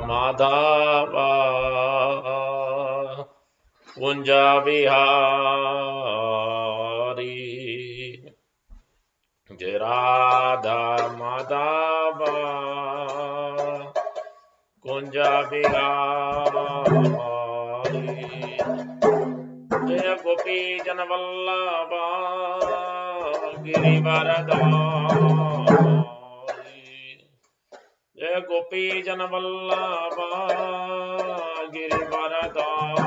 माधव कुंज बिहारी जय राधा माधव कुंज बिहारी जय गोपी जन वल्लभ गिरिवरधारी जय गोपी जन वल्लभ गिरिवरधारी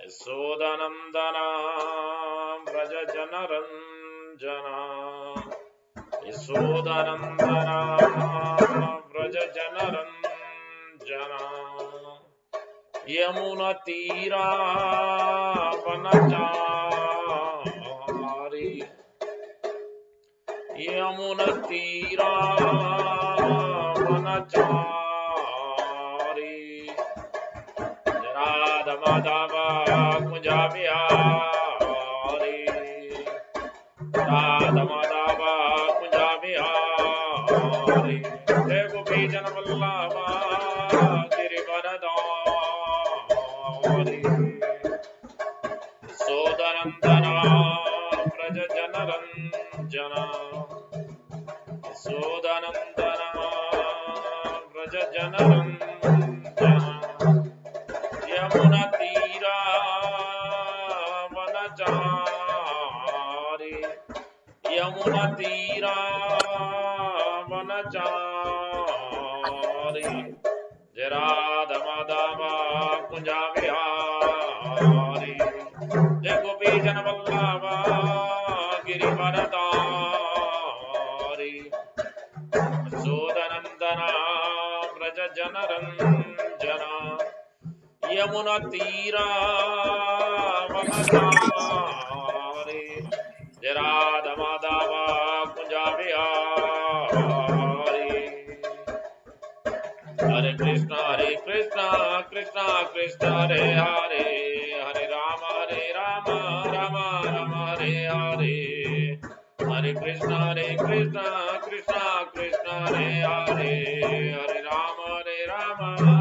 यशोदानंदना व्रज जन रंजना यशोदानंदना व्रज जन रंजना यमुना तीरा वनचारी यमुना तीरा वनचारी राधा माधव कुंज बिहारी राधा माधव कुंज बिहारी जय गोपी जन वल्लभ गिरिवरधारी यशोदानंदना व्रज जन रंजना यशोदानंदना व्रज जन रंजना यमुना तीरा वनचारी यमुना तीरा वनचारी जय राधा माधव कुंज बिहारी जय गोपी जन वल्लभ गिरिवरधारी यशोदानंदना व्रज जन रंजना यमुना तीरा वनचारी जय राधा माधव कुंज बिहारी हरे कृष्णा कृष्णा कृष्णा हरे हरे हरे राम राम राम हरे हरे हरे कृष्णा कृष्णा कृष्णा हरे हरे हरे राम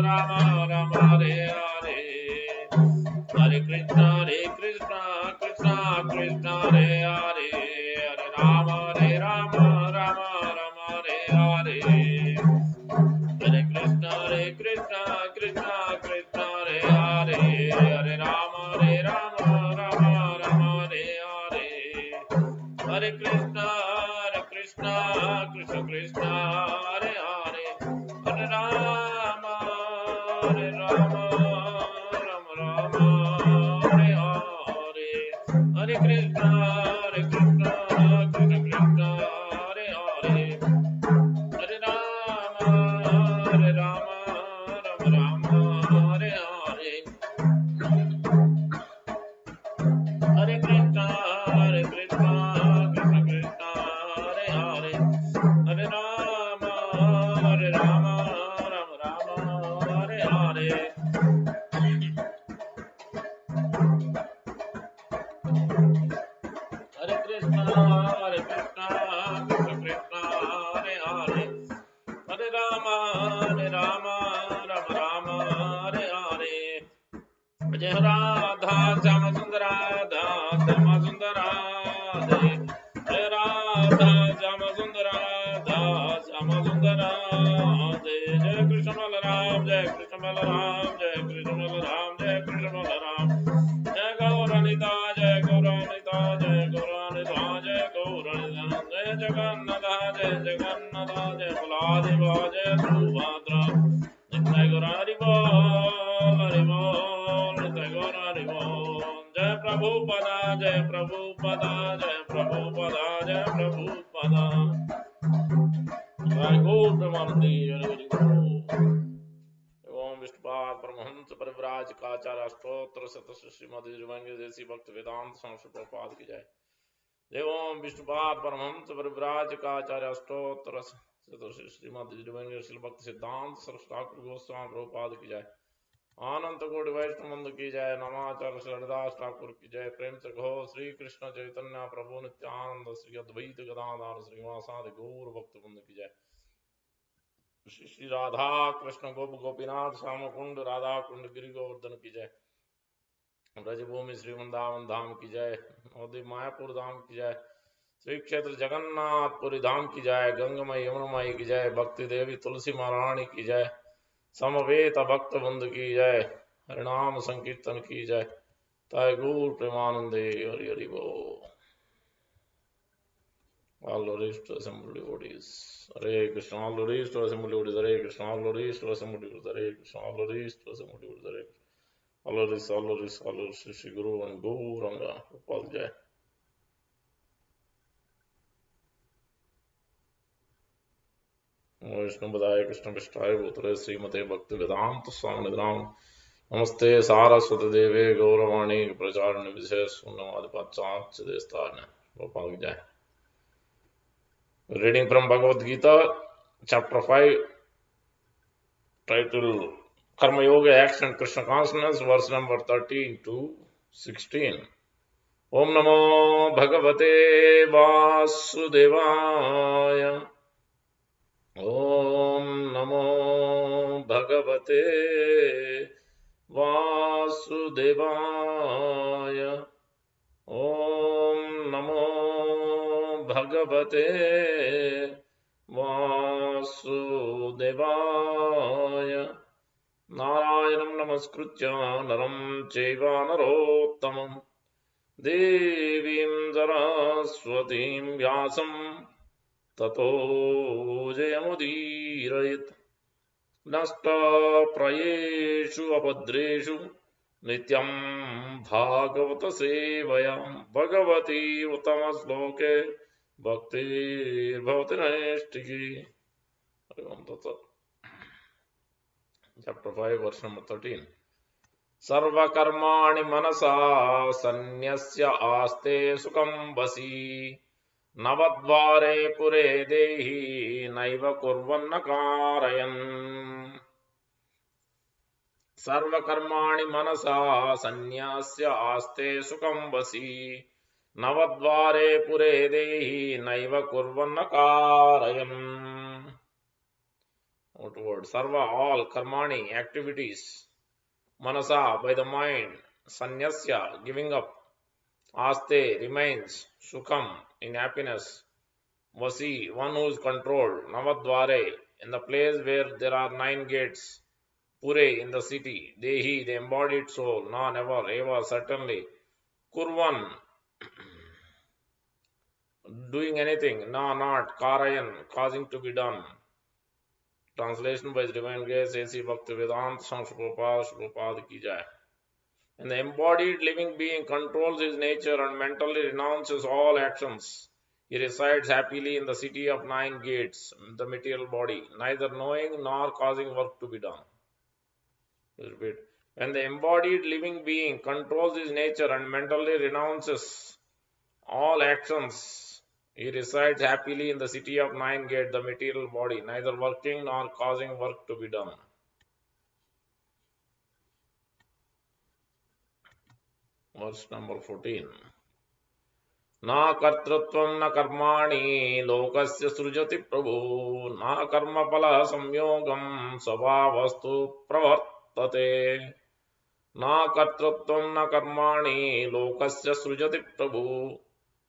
राम राम हरे हरे हरे कृष्णा कृष्णा कृष्णा हरे हरे हरे राम राम राम हरे हरे हरे कृष्णा कृष्णा कृष्णा हरे हरे हरे राम राम राम हरे हरे हरे कृष्णा कृष्णा कृष्णा हरे हरे हरे राम राम राम हरे हरे हरे कृष्णा कृष्णा कृष्णा हरे हरे हरे राम राम राम हरे हरे हरे कृष्णा कृष्णा हरे हरे हरे राम राम हरे हरे हरे कृष्णा कृष्णा हरे हरे हरे राम राम हरे हरे जय राधा श्याम सुंदर राधा श्याम सुंदर राधे जय राधा श्याम सुंदर राधा श्याम सुंदर राधे जय कृष्ण बलराम जय कृष्ण बलराम जय कृष्ण बलराम जय कृष्ण बलराम जय गौरानिता जय गौरानिता जय गौरानिता जय गौरानिता जय जगन्नाथ जय जगन्नाथ जय बलादेवा जय सुभद्रा नित्य गौर हरि बोल नित्य गौर हरि बोल जय प्रभुपदा जय प्रभुपदा जय प्रभुपदा जय प्रभुपदा जय गौर प्रेमानंदी हरि बोल ओम विष्णुपाद परमहंस परिव्राज काचार्य स्तोत्र शतस्य श्रीमद् देसी भक्त वेदांत स्वामी प्रभुपाद की जय जय ओम विष्णुपाद परमहंस परिव्राज काचार्य स्तोत्र शतस्य श्रीमद् भक्त सिद्धांत सरस्वती ठाकुर गोस्वामी प्रभुपाद की जय अनंत कोटि वैष्णव मंद की जय नमाचार्य श्रीदास ठाकुर की जय प्रेम से कहो श्री कृष्ण चैतन्य प्रभु नित्यानंद श्री अद्वैत गदाधर श्रीवासादि गौर भक्त वृंद की जय श्री श्री राधा कृष्ण गोप गोपीनाथ श्याम कुंड राधा कुंड गिरि गोवर्धन की जय। ब्रजभूमि श्री वृंदावन धाम की जय। नवद्वीप मायापुर धाम की जय। श्री क्षेत्र जगन्नाथपुरी धाम की जय। गंगमय यमुनमय की जय। भक्ति देवी तुलसी महारानी की जय। समवेत भक्त बंधु की जय। हरिनाम संकीर्तन की जय। ताय गौर प्रेमानंदे हरि हरि बोल। All glories to assembled devotees. Hare Krishna, all glories to assembled devotees. Hare Krishna, all glories to assembled devotees. Hare Krishna, all glories to assembled devotees. Hare Krishna. All glories, all glories, Shri Shri Guru and Gauranga. Gopal Jai. Vishnu बदाय Krishna पृष्ठाय भूतले श्रीमते भक्ति वेदांत स्वामी नाम नमस्ते सारस्वती देवे गौरवाणी प्रचारण विशेष शून्यवाद पाश्चात्य देस्तान गोपाल जय। Reading from Bhagavad Gita, chapter 5, title Karma Yoga Action Krishna Consciousness, verse number 13 to 16. Om Namo Bhagavate Vasudevaya. Om Namo Bhagavate Vasudevaya. Om Namo Bhagavate Vasudevaya. Narayanam Namaskritya Naram Chaiva Narottamam Devim Saraswatim Vyasam Tato Jayamudirayat. Nasta Prayeshu Apadreshu Nityam Bhagavata Sevayam Bhagavati Uttamasloke Bhakti Bhavati Naishtiki. Chapter 5, verse number 13. Sarva karmani manasa sanyasya aste sukam vasi navadvare pure dehi naiva kurvanna karayan. Sarva karmani manasa sanyasya aste sukam vasi navadvare pure dehi naiva kurvanna karayan. What word? Sarva, all, karmani, activities, manasa, by the mind, sanyasya, giving up, aste, remains, sukham, in happiness, vasi, one who is controlled, navadvare, in the place where there are 9 gates, pure, in the city, dehi, the embodied soul, na, never, eva, certainly, kurvan, doing anything, na, not, karayan, causing to be done. Translation by His Divine Grace A.C. Bhaktivedanta Swami Prabhupada Ki Jai. And the embodied living being controls his nature and mentally renounces all actions. He resides happily in the city of 9 gates, the material body, neither knowing nor causing work to be done. Repeat. When the embodied living being controls his nature and mentally renounces all actions, he resides happily in the city of 9 gates, the material body, neither working nor causing work to be done. Verse number 14. Na kartrutvam na karmani lokasya srujati prabhu na karma pala samyogam svabhavastu pravartate. Na kartrutvam na karmani lokasya srujati prabhu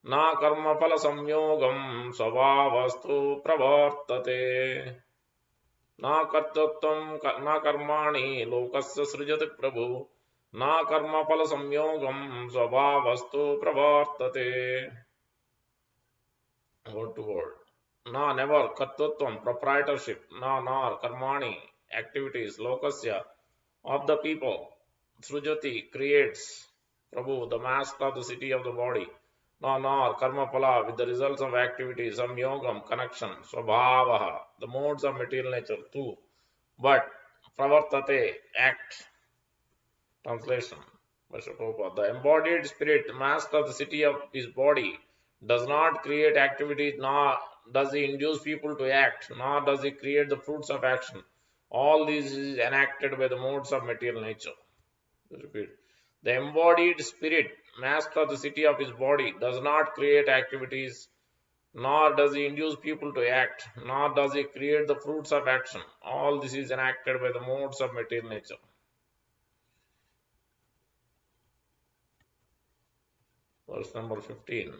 na karma pala samyogam svabhavastu pravartate. Na kartrutvam na karmani lokasya srujati prabhu na karma pala samyogam svabhavastu pravartate. Word to word. Na, never, kartrutvam, proprietorship, na, nor, karmani, activities, lokasya, of the people, srujati, creates, Prabhu, the master of the city of the body, na, nor, karma pala, with the results of activities, samyogam, connection, svabhavaha, the modes of material nature, too, but, pravartate, act. Translation by Srila Prabhupada. The embodied spirit, master of the city of his body, does not create activities, nor does he induce people to act, nor does he create the fruits of action. All this is enacted by the modes of material nature. Repeat. The embodied spirit, master of the city of his body, does not create activities, nor does he induce people to act, nor does he create the fruits of action. All this is enacted by the modes of material nature. Verse number 15.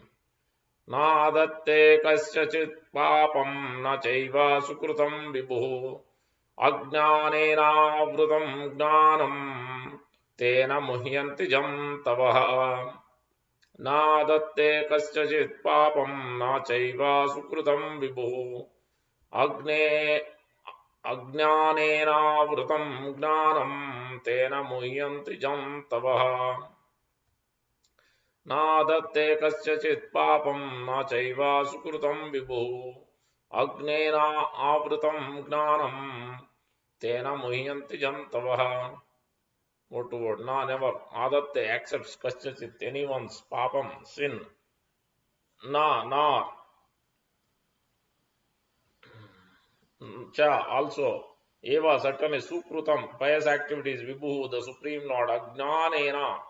Na datte kasyachit papam na chaiva sukrutam vibhu ajnanena vrutam gnanam tena muhyanti jantavah. Na datte kasyachit papam na chaiva sukrutam vibhu ajnanena vrutam gnanam tena muhyanti jantavah. Na datte kasyachit papam na chaiva sukrutam vibhu agnena avrutam gnanam tena muhyanti jantavah. Word to word. Na, never. Adatte accepts kasyachit, anyone's papam, sin. Na, nor. Cha, also. Eva, certainly. Sukrutam, pious activities. Vibhu, the Supreme Lord. Ajnanena,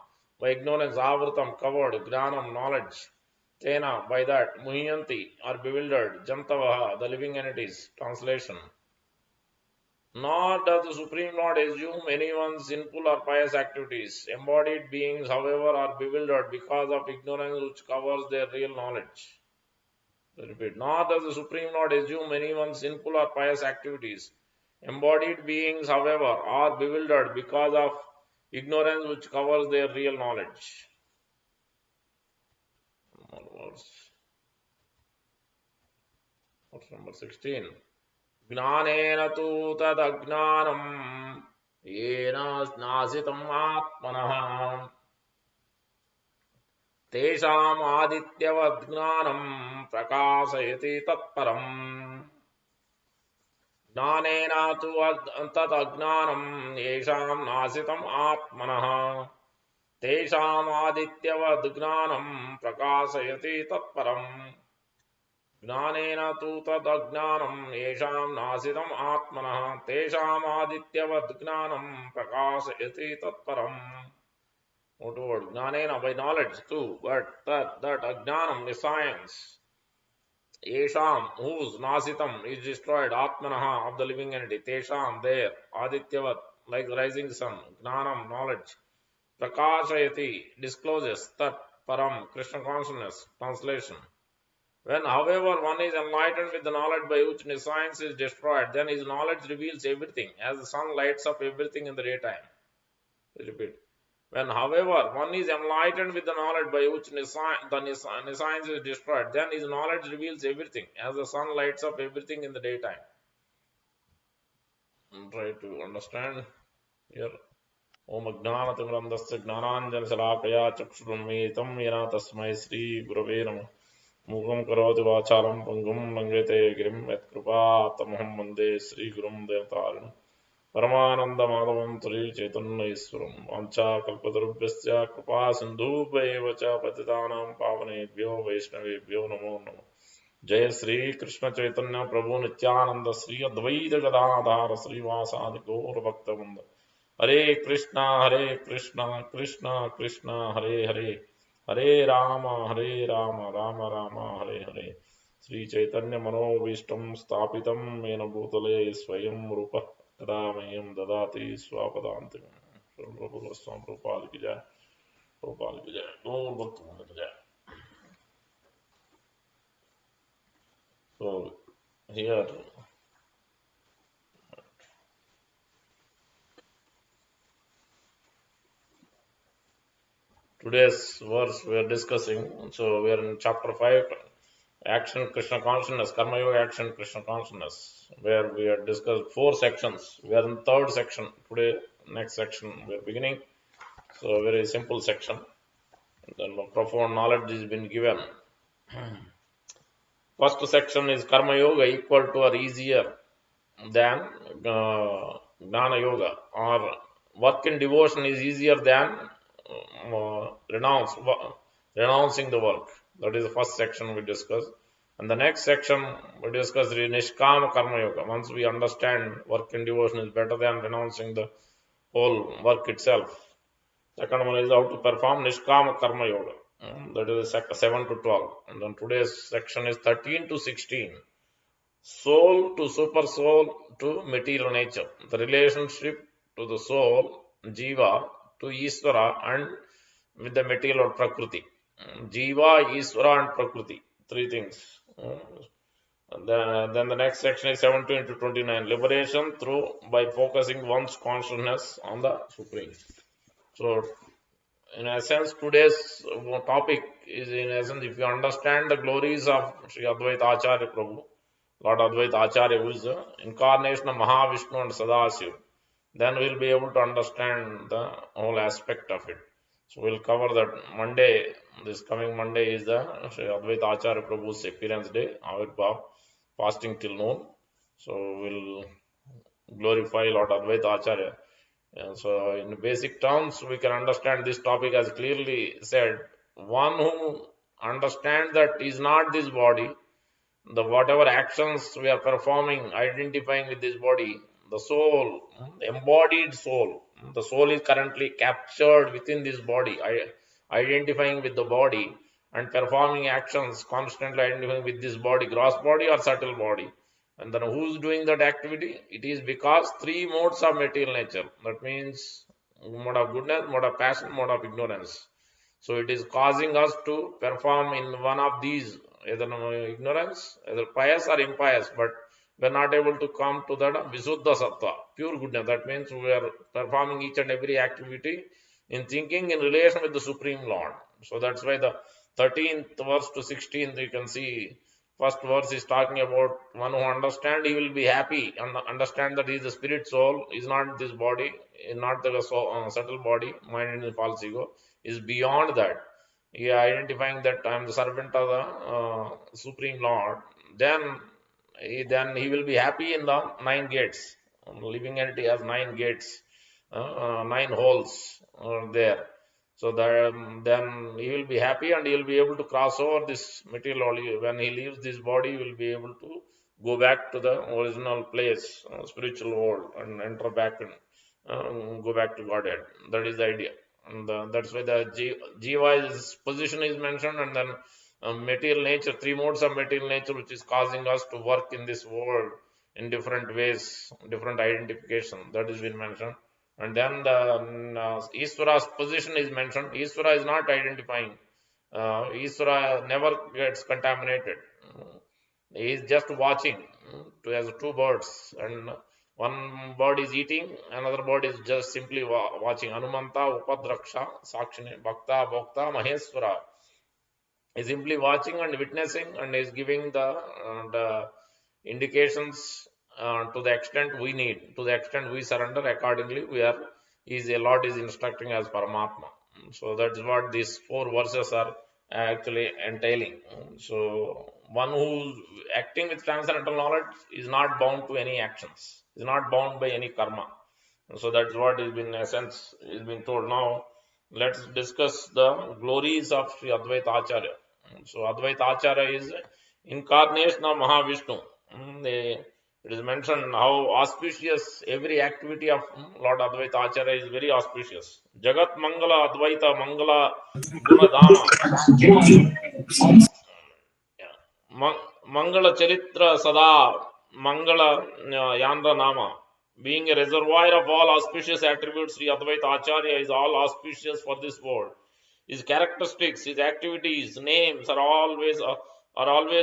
by ignorance. Avrutam, covered. Gnanam, knowledge. Tena, by that. Muhyanti, are bewildered. Jantavaha, the living entities. Translation. Nor does the Supreme Lord assume anyone's sinful or pious activities. Embodied beings, however, are bewildered because of ignorance which covers their real knowledge. I repeat. Nor does the Supreme Lord assume anyone's sinful or pious activities. Embodied beings, however, are bewildered because of ignorance which covers their real knowledge. Verse number 16. Gnanena tu tad ajnanam yena nasitam atmanah tesham adityavat gnanam prakasayati tatparam. Gnanena tu tad ajnanam yesham nasitam atmanah tesham adityavat gnanam prakasayati tatparam. Gnanena tu tad ajnanam yesham nasitam atmanah tesham adityavat gnanam prakasayati tatparam. Word to word. Gnanena, by knowledge too, but that ajnanam is science. Yesham, whose nasitam is destroyed, atmanah, of the living entity, tesham, there, adityavat, like the rising sun, gnanam, knowledge, prakasayati, discloses, tat, param, Krishna consciousness. Translation. When, however, one is enlightened with the knowledge by which nescience is destroyed, then his knowledge reveals everything, as the sun lights up everything in the daytime. I repeat. When, however, one is enlightened with the knowledge by which nescience is destroyed, then his knowledge reveals everything, as the sun lights up everything in the daytime. Try to understand here. Om Ajnanatimrandasya Gnananjana Chakshurunmetam Yena Tasmai Sri Gurave Namah. Mukam karoti vacharam pangum langete girim yatkrupa tamaham mande Sri Gurum Devatarinam Paramananda Madhavam Tri Chaitanya Iswaram Vancha Kalpatarubhyasya Kripa Sindhubhaiva Cha Patitanam Pavanebhyo Vaishnavebhyo Namo Namo. Jai Sri Krishna Chaitanya Prabhu Nityananda Sri Advaita Gadadhara Sri Vasadi Gaur Bhakta Hare Krishna Krishna Krishna Hare Hare Hare Rama Rama Rama Hare Hare. Sri Chaitanya Manobishtam Stapitam Mena Bhutale Swayam Rupa Tadamayam Dadati Swapadantim. Prabhupada Swam Prabhupada ki jai. Prabhupada ki jai. Gaur Bhakta ki jai. So here today's verse we are discussing. So we are in chapter 5, action Krishna consciousness, Karma Yoga action Krishna consciousness, where we have discussed 4 sections. We are in third section today. Next section we are beginning. So a very simple section. And then profound knowledge has been given. First section is Karma Yoga equal to or easier than Gnana Yoga, or work in devotion is easier than renouncing the work. That is the first section we discussed. And the next section we discuss the Nishkama Karma Yoga. Once we understand work in devotion is better than renouncing the whole work itself. Second one is how to perform Nishkama Karma Yoga. That is 7 to 12. And then today's section is 13 to 16. Soul to super soul to material nature. The relationship to the soul, Jiva, to Isvara and with the material or Prakrti. Jiva, Isvara and Prakrti. Three things. Then the next section is 17 to 29. Liberation through by focusing one's consciousness on the Supreme. So, in essence, today's topic is in essence, if you understand the glories of Sri Advaita Acharya Prabhu, Lord Advaita Acharya, who is the incarnation of Mahavishnu and Sadasiva, then we'll be able to understand the whole aspect of it. So we'll cover that Monday. This coming Monday is the Sri Advaita Acharya Prabhu's appearance day, Avirbhav, fasting till noon. So we'll glorify Lord Advaita Acharya. And so in basic terms, we can understand this topic as clearly said. One who understands that is not this body, the whatever actions we are performing, identifying with this body, the soul, the embodied soul, the soul is currently captured within this body, identifying with the body and performing actions, constantly identifying with this body, gross body or subtle body. And then who's doing that activity? It is because three modes of material nature. That means mode of goodness, mode of passion, mode of ignorance. So it is causing us to perform in one of these, either ignorance, either pious or impious, but we are not able to come to that Visuddha Sattva, pure goodness. That means we are performing each and every activity in thinking in relation with the Supreme Lord. So that's why the 13th verse to 16th, you can see, first verse is talking about one who understands, he will be happy and understand that he is the spirit soul, is not this body, is not the subtle body, mind and false ego, is beyond that. He identifying that I am the servant of the Supreme Lord. Then he will be happy in the 9 gates. Living entity has 9 gates, 9 holes there. So that then he will be happy and he will be able to cross over this material. When he leaves this body, he will be able to go back to the original place, spiritual world, and enter back and go back to Godhead. That is the idea. And that's why the Jiva's position is mentioned, and then material nature, three modes of material nature, which is causing us to work in this world in different ways, different identification, that is been mentioned. And then the Isvara's position is mentioned. Isvara is not identifying. Isvara never gets contaminated. He is just watching. He has two birds, and one bird is eating, another bird is just simply watching. Anumanta, Upadraksha, Sakshini, Bhakta, Bhokta, Maheswara is simply watching and witnessing, and is giving the indications to the extent we need, to the extent we surrender. Accordingly, a Lord is instructing as Paramatma. So that's what these 4 verses are actually entailing. So one who's acting with transcendental knowledge is not bound to any actions, is not bound by any karma. So that's what is been, in essence, is been told. Now let's discuss the glories of Sri Advaita Acharya. So Advaita Acharya is incarnation of Mahavishnu. It is mentioned how auspicious every activity of Lord Advaita Acharya is, very auspicious. Jagat Mangala Advaita Mangala Gunadama. Mangala Charitra Sada Mangala Yandra Nama. Being a reservoir of all auspicious attributes, Sri Advaita Acharya is all auspicious for this world. His characteristics, his activities, names are always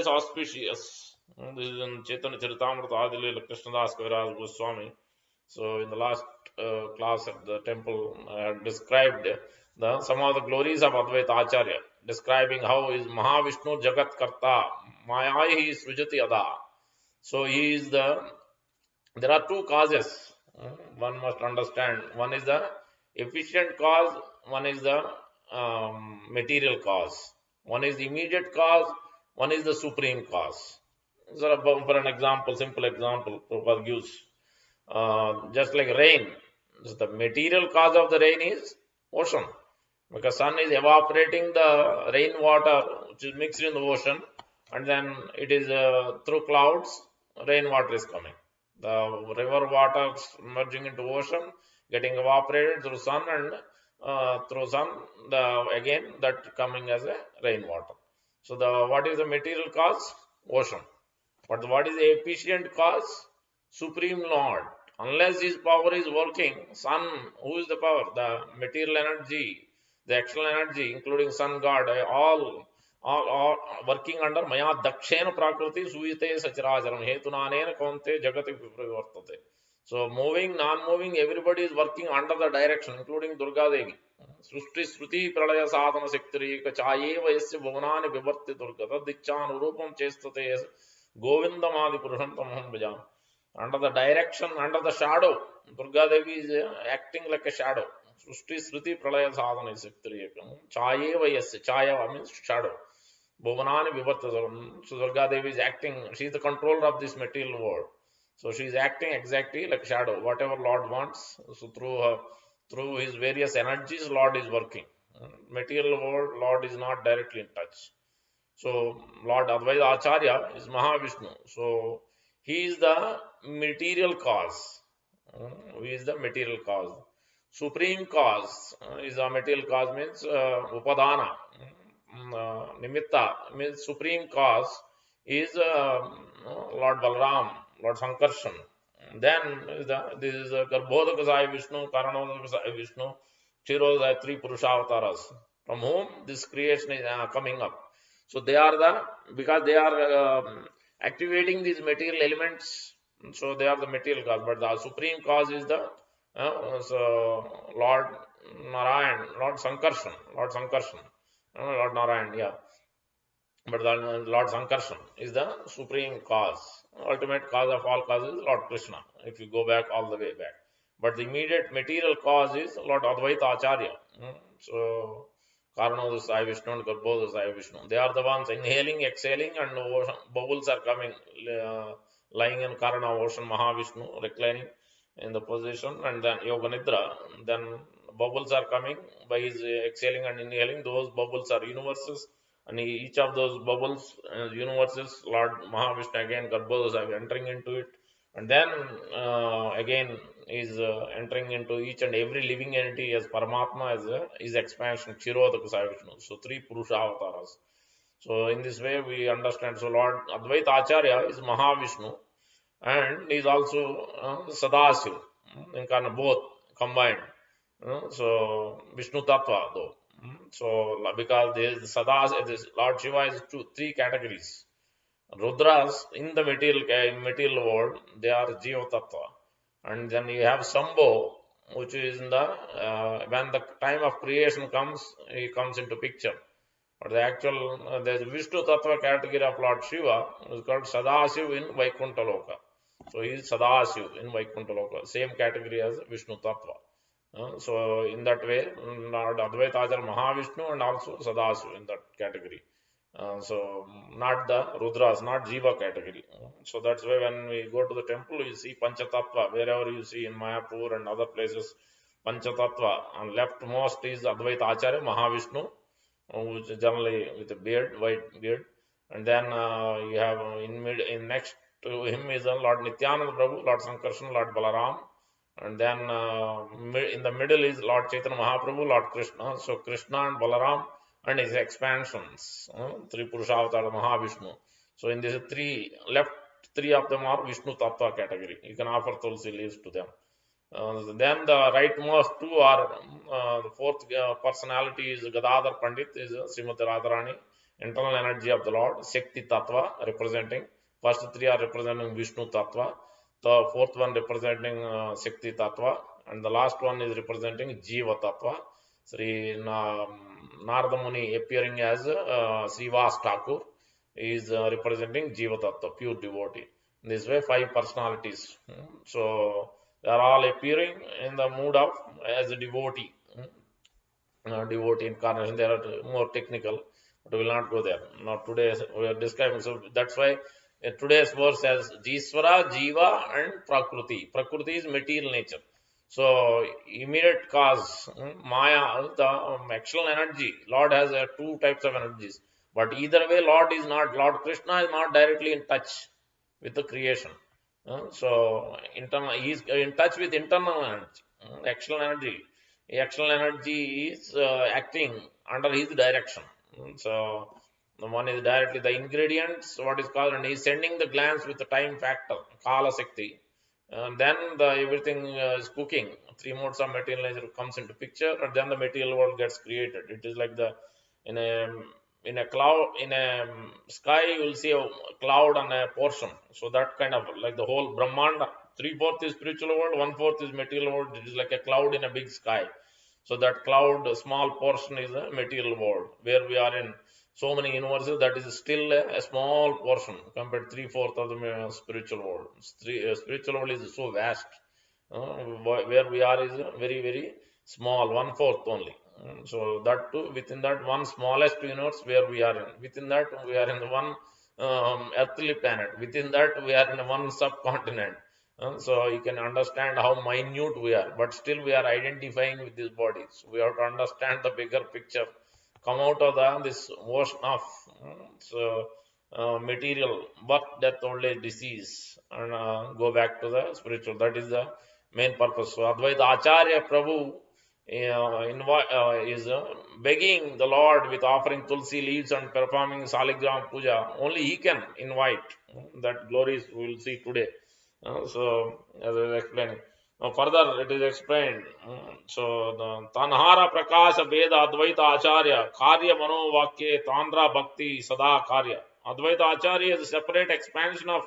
auspicious. This is in Chaitanya Charitamrita Adilila Krishnadas Kaviraj Goswami. So in the last class at the temple, I had described some of the glories of Advaita Acharya, describing how is Mahavishnu Jagat Karta, Mayahi Srijati Ada. So he is there are two causes. One must understand. One is the efficient cause, one is the material cause. One is the immediate cause, one is the supreme cause. So for an example, simple example, Prabhupada gives, just like rain. So the material cause of the rain is ocean, because sun is evaporating the rainwater which is mixed in the ocean, and then it is through clouds, rainwater is coming. The river water merging into ocean, getting evaporated through sun, and through sun, again that coming as a rainwater. So what is the material cause? Ocean. But what is the efficient cause? Supreme Lord. Unless his power is working, sun, who is the power? The material energy, the external energy, including sun god, all working under Maya Dakshena Prakrti Suyite Sacharajaram Hetunanena Konte Jagati Vipravartate. So moving, non-moving, everybody is working under the direction, including Durga Devi. Srushti Sruti Pralaya Sadhana Sektari Kachaye Vayasya Bhavanani Vivarti Durga Tadichan Urupam Chestate Govindamadi Purushantamaham Bhajam. Under the direction, under the shadow, Durga Devi is acting like a shadow. Srushti Sruti Pralaya Sadhana Sektari Chaye Vayasya. Chaya means shadow. Bhuvanani Vivartasaram. So Durga Devi is acting, she is the controller of this material world. So she is acting exactly like shadow. Whatever Lord wants, so through her, through his various energies, Lord is working. Material world, Lord is not directly in touch. So Lord Advaita Acharya is Mahavishnu. So he is the material cause. He is the material cause. Supreme cause is the material cause means Upadana. Nimitta means supreme cause is Lord Balram, Lord Sankarshan. Then this is Garbhodaka Sai Vishnu, Karanodaka Sai Vishnu, Kshirodaya, three Purushavasaras, from whom this creation is coming up. So they are because they are activating these material elements, so they are the material cause. But the supreme cause is the Lord Narayan, Lord Sankarshan, Lord Narayan, yeah. But the Lord Sankarshan is the supreme cause. Ultimate cause of all causes is Lord Krishna, if you go back all the way back. But the immediate material cause is Lord Advaita Acharya. So, Karno Sai Vishnu and Garbho Sai Vishnu. They are the ones inhaling, exhaling, and ocean, bubbles are coming, lying in Karna ocean, Mahavishnu, reclining in the position, and then Yoga Nidra. Then bubbles are coming by his exhaling and inhaling. Those bubbles are universes, and each of those bubbles, universes, Lord Mahavishnu again, Garbhodasa are entering into it, and then again is entering into each and every living entity as Paramatma, as his expansion, Kshirodaka Sai Vishnu. So three Purusha avatars. So in this way we understand. So Lord Advaita Acharya is Mahavishnu, and is also Sadasiv, incarnate, both combined. So Vishnu Tattva though. So because this Sadas, this Lord Shiva is three categories. Rudras in the material world, they are Jiva Tattva. And then you have Sambho, which is in the when the time of creation comes, he comes into picture. But the actual there's Vishnu Tattva category of Lord Shiva is called Sadasiv in Vaikuntha Loka. So he is Sadasiv in Vaikuntha Loka, same category as Vishnu Tattva. So in that way, Lord Advaita Acharya Mahavishnu and also Sadasiv in that category. So not the Rudras, not Jiva category. So that's why when we go to the temple, you see Panchatattva. Wherever you see in Mayapur and other places, Panchatattva. And leftmost is Advaita Acharya Mahavishnu, which is generally with a beard, white beard. And then you have in next to him is Lord Nityananda Prabhu, Lord Sankarshan, Lord Balaram. And then in the middle is Lord Chaitanya Mahaprabhu, Lord Krishna. So Krishna and Balaram and his expansions, three Purushavatara Mahavishnu. So in these left three of them are Vishnu Tattva category. You can offer Tulsi leaves to them. Then the rightmost two are the fourth personality is Gadadhar Pandit, is Srimati Radharani, internal energy of the Lord, Shakti Tattva representing. First three are representing Vishnu Tattva, the fourth one representing Shakti Tattva, and the last one is representing Jiva Tattva. Sri Narada Muni appearing as Srivas Thakur is representing Jiva Tattva, pure devotee. In this way, five personalities. So they are all appearing in the mood of as a devotee. Devotee incarnation. They are more technical, but we will not go there. Now today we are describing. So that's why today's verse has Jiva-Isvara, Jiva, and Prakrti. Prakrti is material nature. So immediate cause, Maya, the external energy. Lord has two types of energies. But either way, Lord Krishna is not directly in touch with the creation. So internal, he is in touch with internal energy, external energy. external energy is acting under his direction. So the one is directly the ingredients, what is called, and he is sending the glance with the time factor, Kala Sakti. And then the everything is cooking. Three modes of materialization comes into picture, and then the material world gets created. It is like the in a in a cloud in a sky you will see a cloud on a portion. So that kind of like the whole Brahmanda, 3/4 is spiritual world, 1/4 is material world. It is like a cloud in a big sky. So that cloud, a small portion, is a material world where we are in so many universes. That is still a small portion compared to 3/4 of the spiritual world. Spiritual world is so vast. Where we are is very very small, 1/4 only. So that too, within that one smallest universe where we are in, within that we are in one earthly planet. Within that we are in one subcontinent. So you can understand how minute we are, but still we are identifying with these bodies. We have to understand the bigger picture. Come out of this ocean of material, birth, death, old age, disease, and go back to the spiritual. That is the main purpose. So Advaita Acharya Prabhu is begging the Lord with offering tulsi leaves and performing saligram puja. Only he can invite that glories we will see today. So, as I was explaining. Further, it is explained. So, the Tanhara Prakasha Veda Advaita Acharya Karya Mano Vakye Tandra Bhakti Sada Karya. Advaita Acharya is a separate expansion of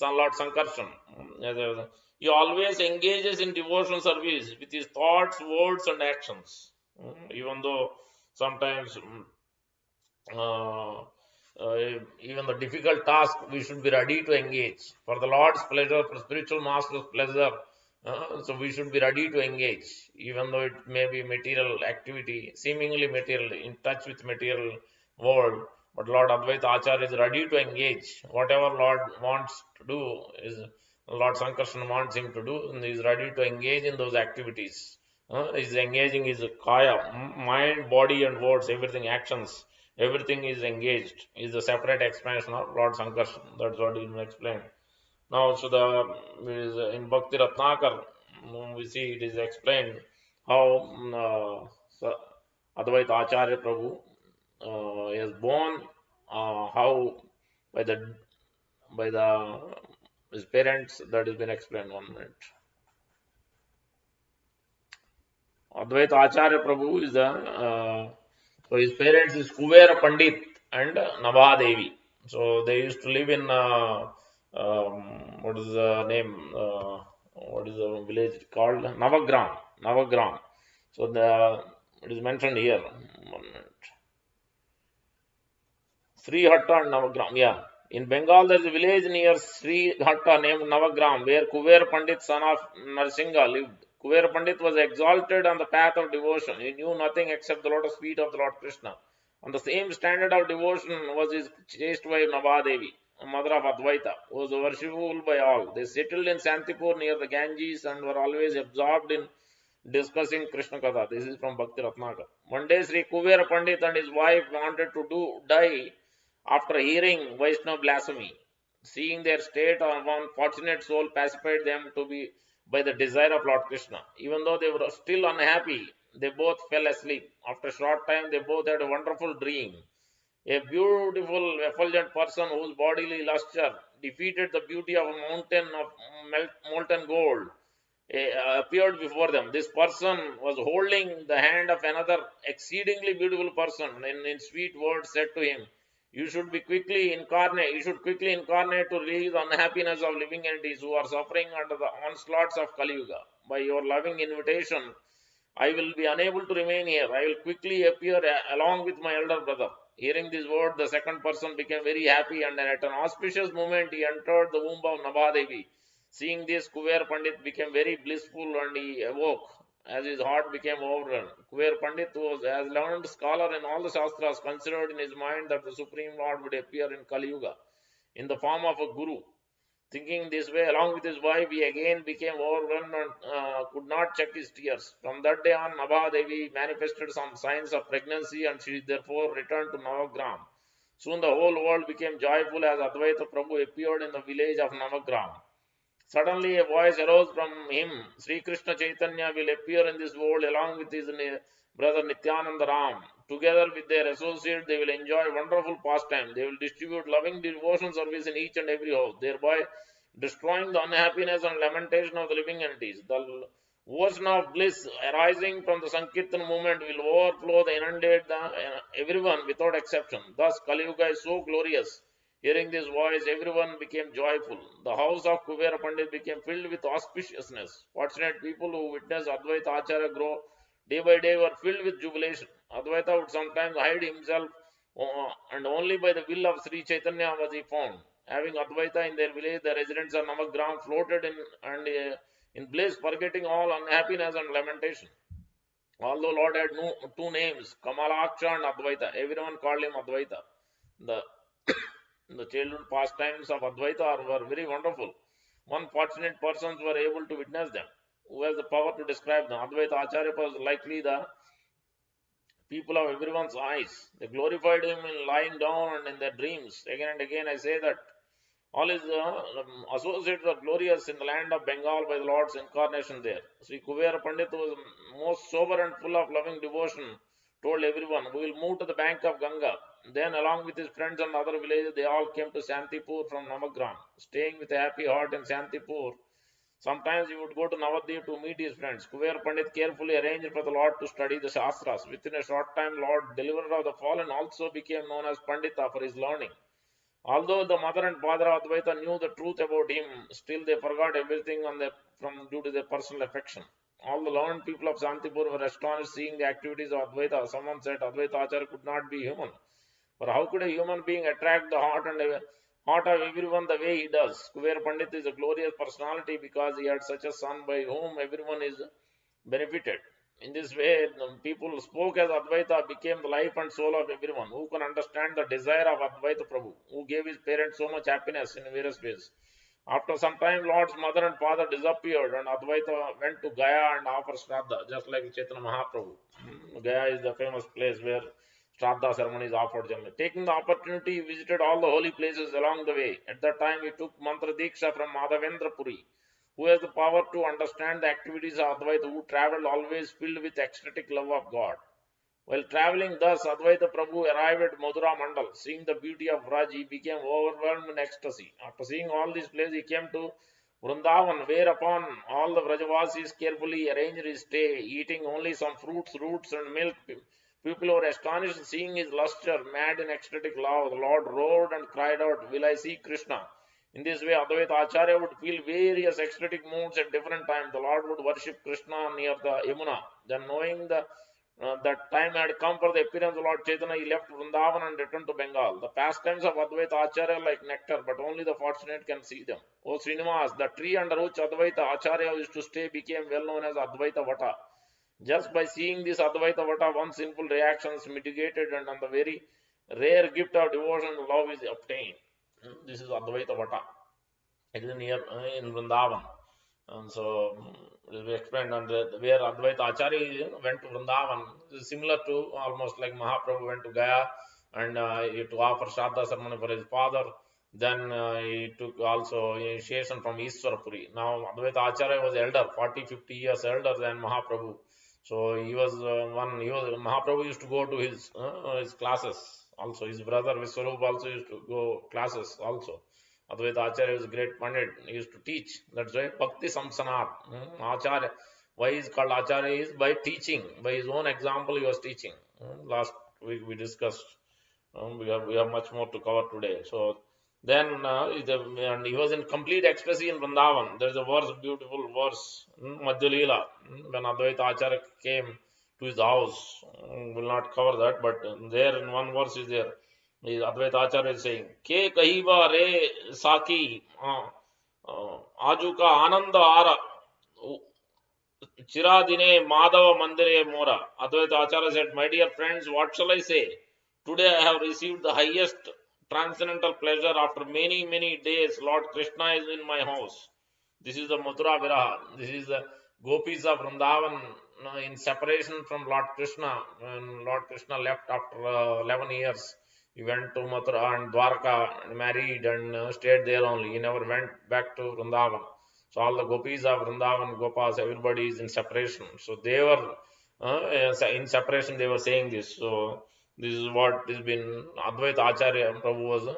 Lord Sankarshan. He always engages in devotional service with his thoughts, words, and actions. Even though sometimes uh, even the difficult task, we should be ready to engage for the Lord's pleasure, for spiritual master's pleasure. So we should be ready to engage, even though it may be material activity, seemingly material, in touch with material world. But Lord Advaita Acharya is ready to engage. Whatever Lord wants to do is Lord Sankarshan wants him to do, and he is ready to engage in those activities. Is engaging his kaya, mind, body, and words, everything, actions. Everything is engaged, is a separate expansion of Lord Sankarshan. That's what he explained. Now, so in Bhakti Ratnakar, we see it is explained how Advaita Acharya Prabhu is born, how by the by the his parents, that has been explained. 1 minute. Advaita Acharya Prabhu is so his parents is Kuvera Pandit and Nabhadevi. So they used to live in what is the name? What is the village called? Navagram. Navagram. So it is mentioned here. 1 minute. Sri Hatta and Navagram. Yeah. In Bengal, there is a village near Sri Hatta named Navagram where Kuver Pandit, son of Narsingha, lived. Kuver Pandit was exalted on the path of devotion. He knew nothing except the lotus feet of the Lord Krishna. On the same standard of devotion was his chaste wife Nabhadevi, mother of Advaita, who was worshipful by all. They settled in Santipur near the Ganges and were always absorbed in discussing Krishna Katha. This is from Bhakti Ratnakar. One day, Sri Kuvera Pandit and his wife wanted to die after hearing Vaishnava blasphemy. Seeing their state, one fortunate soul pacified them to be by the desire of Lord Krishna. Even though they were still unhappy, they both fell asleep. After a short time, they both had a wonderful dream. A beautiful, effulgent person whose bodily luster defeated the beauty of a mountain of molten gold appeared before them. This person was holding the hand of another exceedingly beautiful person, and in sweet words said to him, you should quickly incarnate to relieve the unhappiness of living entities who are suffering under the onslaughts of Kali Yuga. By your loving invitation, I will be unable to remain here. I will quickly appear along with my elder brother. Hearing this word, the second person became very happy, and at an auspicious moment he entered the womb of Nabhadevi. Seeing this, Kuver Pandit became very blissful and he awoke as his heart became overwhelmed. Kuver Pandit was, as learned scholar in all the Shastras, considered in his mind that the Supreme Lord would appear in Kali Yuga in the form of a Guru. Thinking this way, along with his wife, he again became overwhelmed and could not check his tears. From that day on, Nabhadevi manifested some signs of pregnancy and she therefore returned to Navagram. Soon the whole world became joyful as Advaita Prabhu appeared in the village of Navagram. Suddenly a voice arose from him: Sri Krishna Chaitanya will appear in this world along with his brother Nityananda Ram. Together with their associates, they will enjoy wonderful pastime. They will distribute loving devotion service in each and every house, thereby destroying the unhappiness and lamentation of the living entities. The ocean of bliss arising from the Sankirtan movement will overflow the inundate everyone without exception. Thus, Kali Yuga is so glorious. Hearing this voice, everyone became joyful. The house of Kubera Pandit became filled with auspiciousness. Fortunate people who witnessed Advaita Acharya grow day by day were filled with jubilation. Advaita would sometimes hide himself, and only by the will of Sri Chaitanya was he found. Having Advaita in their village, the residents of Namagram floated in bliss, forgetting all unhappiness and lamentation. Although Lord had two names, Kamalaksha and Advaita, everyone called him Advaita. The the childhood pastimes of Advaita were very wonderful. Unfortunate persons were able to witness them. Who has the power to describe them? Advaita Acharya was likely the people of everyone's eyes. They glorified him in lying down and in their dreams. Again and again, I say that all his associates were glorious in the land of Bengal by the Lord's incarnation there. Sri Kubera Pandit was most sober and full of loving devotion, told everyone, we will move to the bank of Ganga. Then, along with his friends and other villages, they all came to Shantipur from Namagram. Staying with a happy heart in Shantipur, sometimes he would go to Navadvip to meet his friends. Kuber Pandit carefully arranged for the Lord to study the Shastras. Within a short time, Lord, deliverer of the fallen, also became known as Pandita for his learning. Although the mother and father of Advaita knew the truth about him, still they forgot everything due to their personal affection. All the learned people of Shantipur were astonished seeing the activities of Advaita. Someone said Advaita Acharya could not be human. For how could a human being attract the heart of everyone the way he does? Kuber Pandit is a glorious personality because he had such a son by whom everyone is benefited. In this way, the people spoke as Advaita became the life and soul of everyone. Who can understand the desire of Advaita Prabhu, who gave his parents so much happiness in various ways? After some time, Lord's mother and father disappeared, and Advaita went to Gaya and offered Shraddha, just like Chaitanya Mahaprabhu. Gaya is the famous place where Shraddha ceremony is offered generally. Taking the opportunity, he visited all the holy places along the way. At that time, he took Mantra Diksha from Madhavendra Puri, who has the power to understand the activities of Advaita, who traveled always filled with ecstatic love of God. While traveling thus, Advaita Prabhu arrived at Madhura Mandal. Seeing the beauty of Vraj, he became overwhelmed in ecstasy. After seeing all these places, he came to Vrindavan, whereupon all the Vrajavasis carefully arranged his stay, eating only some fruits, roots, and milk. People were astonished seeing his luster, mad in ecstatic love. The Lord roared and cried out, Will I see Krishna? In this way, Advaita Acharya would feel various ecstatic moods at different times. The Lord would worship Krishna near the Yamuna. Then, knowing that time had come for the appearance of Lord Chaitanya, he left Vrindavan and returned to Bengal. The pastimes of Advaita Acharya like nectar, but only the fortunate can see them. O Srinivas, the tree under which Advaita Acharya used to stay became well known as Advaita Vata. Just by seeing this Advaita Vata, one sinful reaction is mitigated and the very rare gift of devotion and love is obtained. This is Advaita Vata. It is near in Vrindavan. And so it will be explained on where Advaita Acharya went to Vrindavan. It is similar to almost like Mahaprabhu went to Gaya and to offer Shraddha ceremony for his father. Then he took also initiation from Iswarapuri. Now Advaita Acharya was elder, 40-50 years elder than Mahaprabhu. So he was Mahaprabhu used to go to his classes also. His brother Viswarup also used to go classes also. Advaita Acharya was a great Pandit. He used to teach. That's why Bhakti Samsanat. Acharya. Why he is called Acharya is by teaching. By his own example, he was teaching. Last week we discussed. We have much more to cover today. So then and he was in complete ecstasy in Vrindavan. There is a verse, beautiful verse, Madhyalila, when Advaita Acharya came to his house. Will not cover that, but there in one verse is there. Advaita Acharya is saying, Ke kahiva re saki ajuka ananda ara chiradine madhava mandire mora. Advaita Acharya said, my dear friends, what shall I say? Today I have received the highest transcendental pleasure after many, many days. Lord Krishna is in my house. This is the Mathura Viraha. This is the gopis of Vrindavan in separation from Lord Krishna. When Lord Krishna left after 11 years, he went to Mathura and Dwarka and married and stayed there only. He never went back to Vrindavan. So all the gopis of Vrindavan, Gopas, everybody is in separation. So they were in separation. They were saying this. So this is what has been Advaita Acharya Prabhu was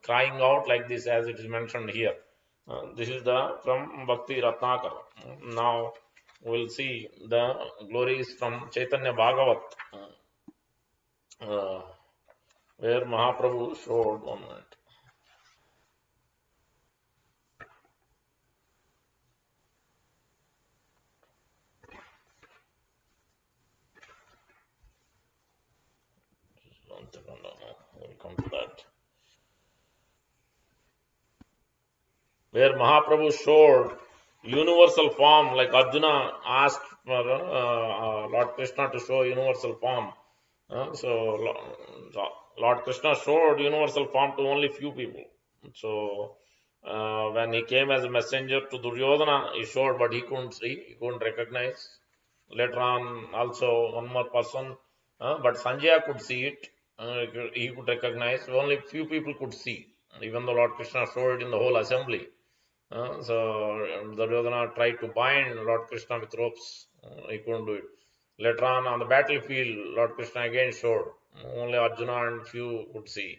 crying out like this, as it is mentioned here. This is the from Bhakti Ratnakar. Now we'll see the glories from Chaitanya Bhagavat, uh, where Mahaprabhu showed. One minute. One second, we'll come to that. Where Mahaprabhu showed universal form, like Arjuna asked for Lord Krishna to show universal form. So Lord Krishna showed universal form to only few people. So when he came as a messenger to Duryodhana, he showed, but he couldn't see, he couldn't recognize. Later on, also one more person, but Sanjaya could see it. He could recognize. Only few people could see, even though Lord Krishna showed it in the whole assembly. So Duryodhana tried to bind Lord Krishna with ropes. He couldn't do it. Later on the battlefield, Lord Krishna again showed. Only Arjuna and few could see.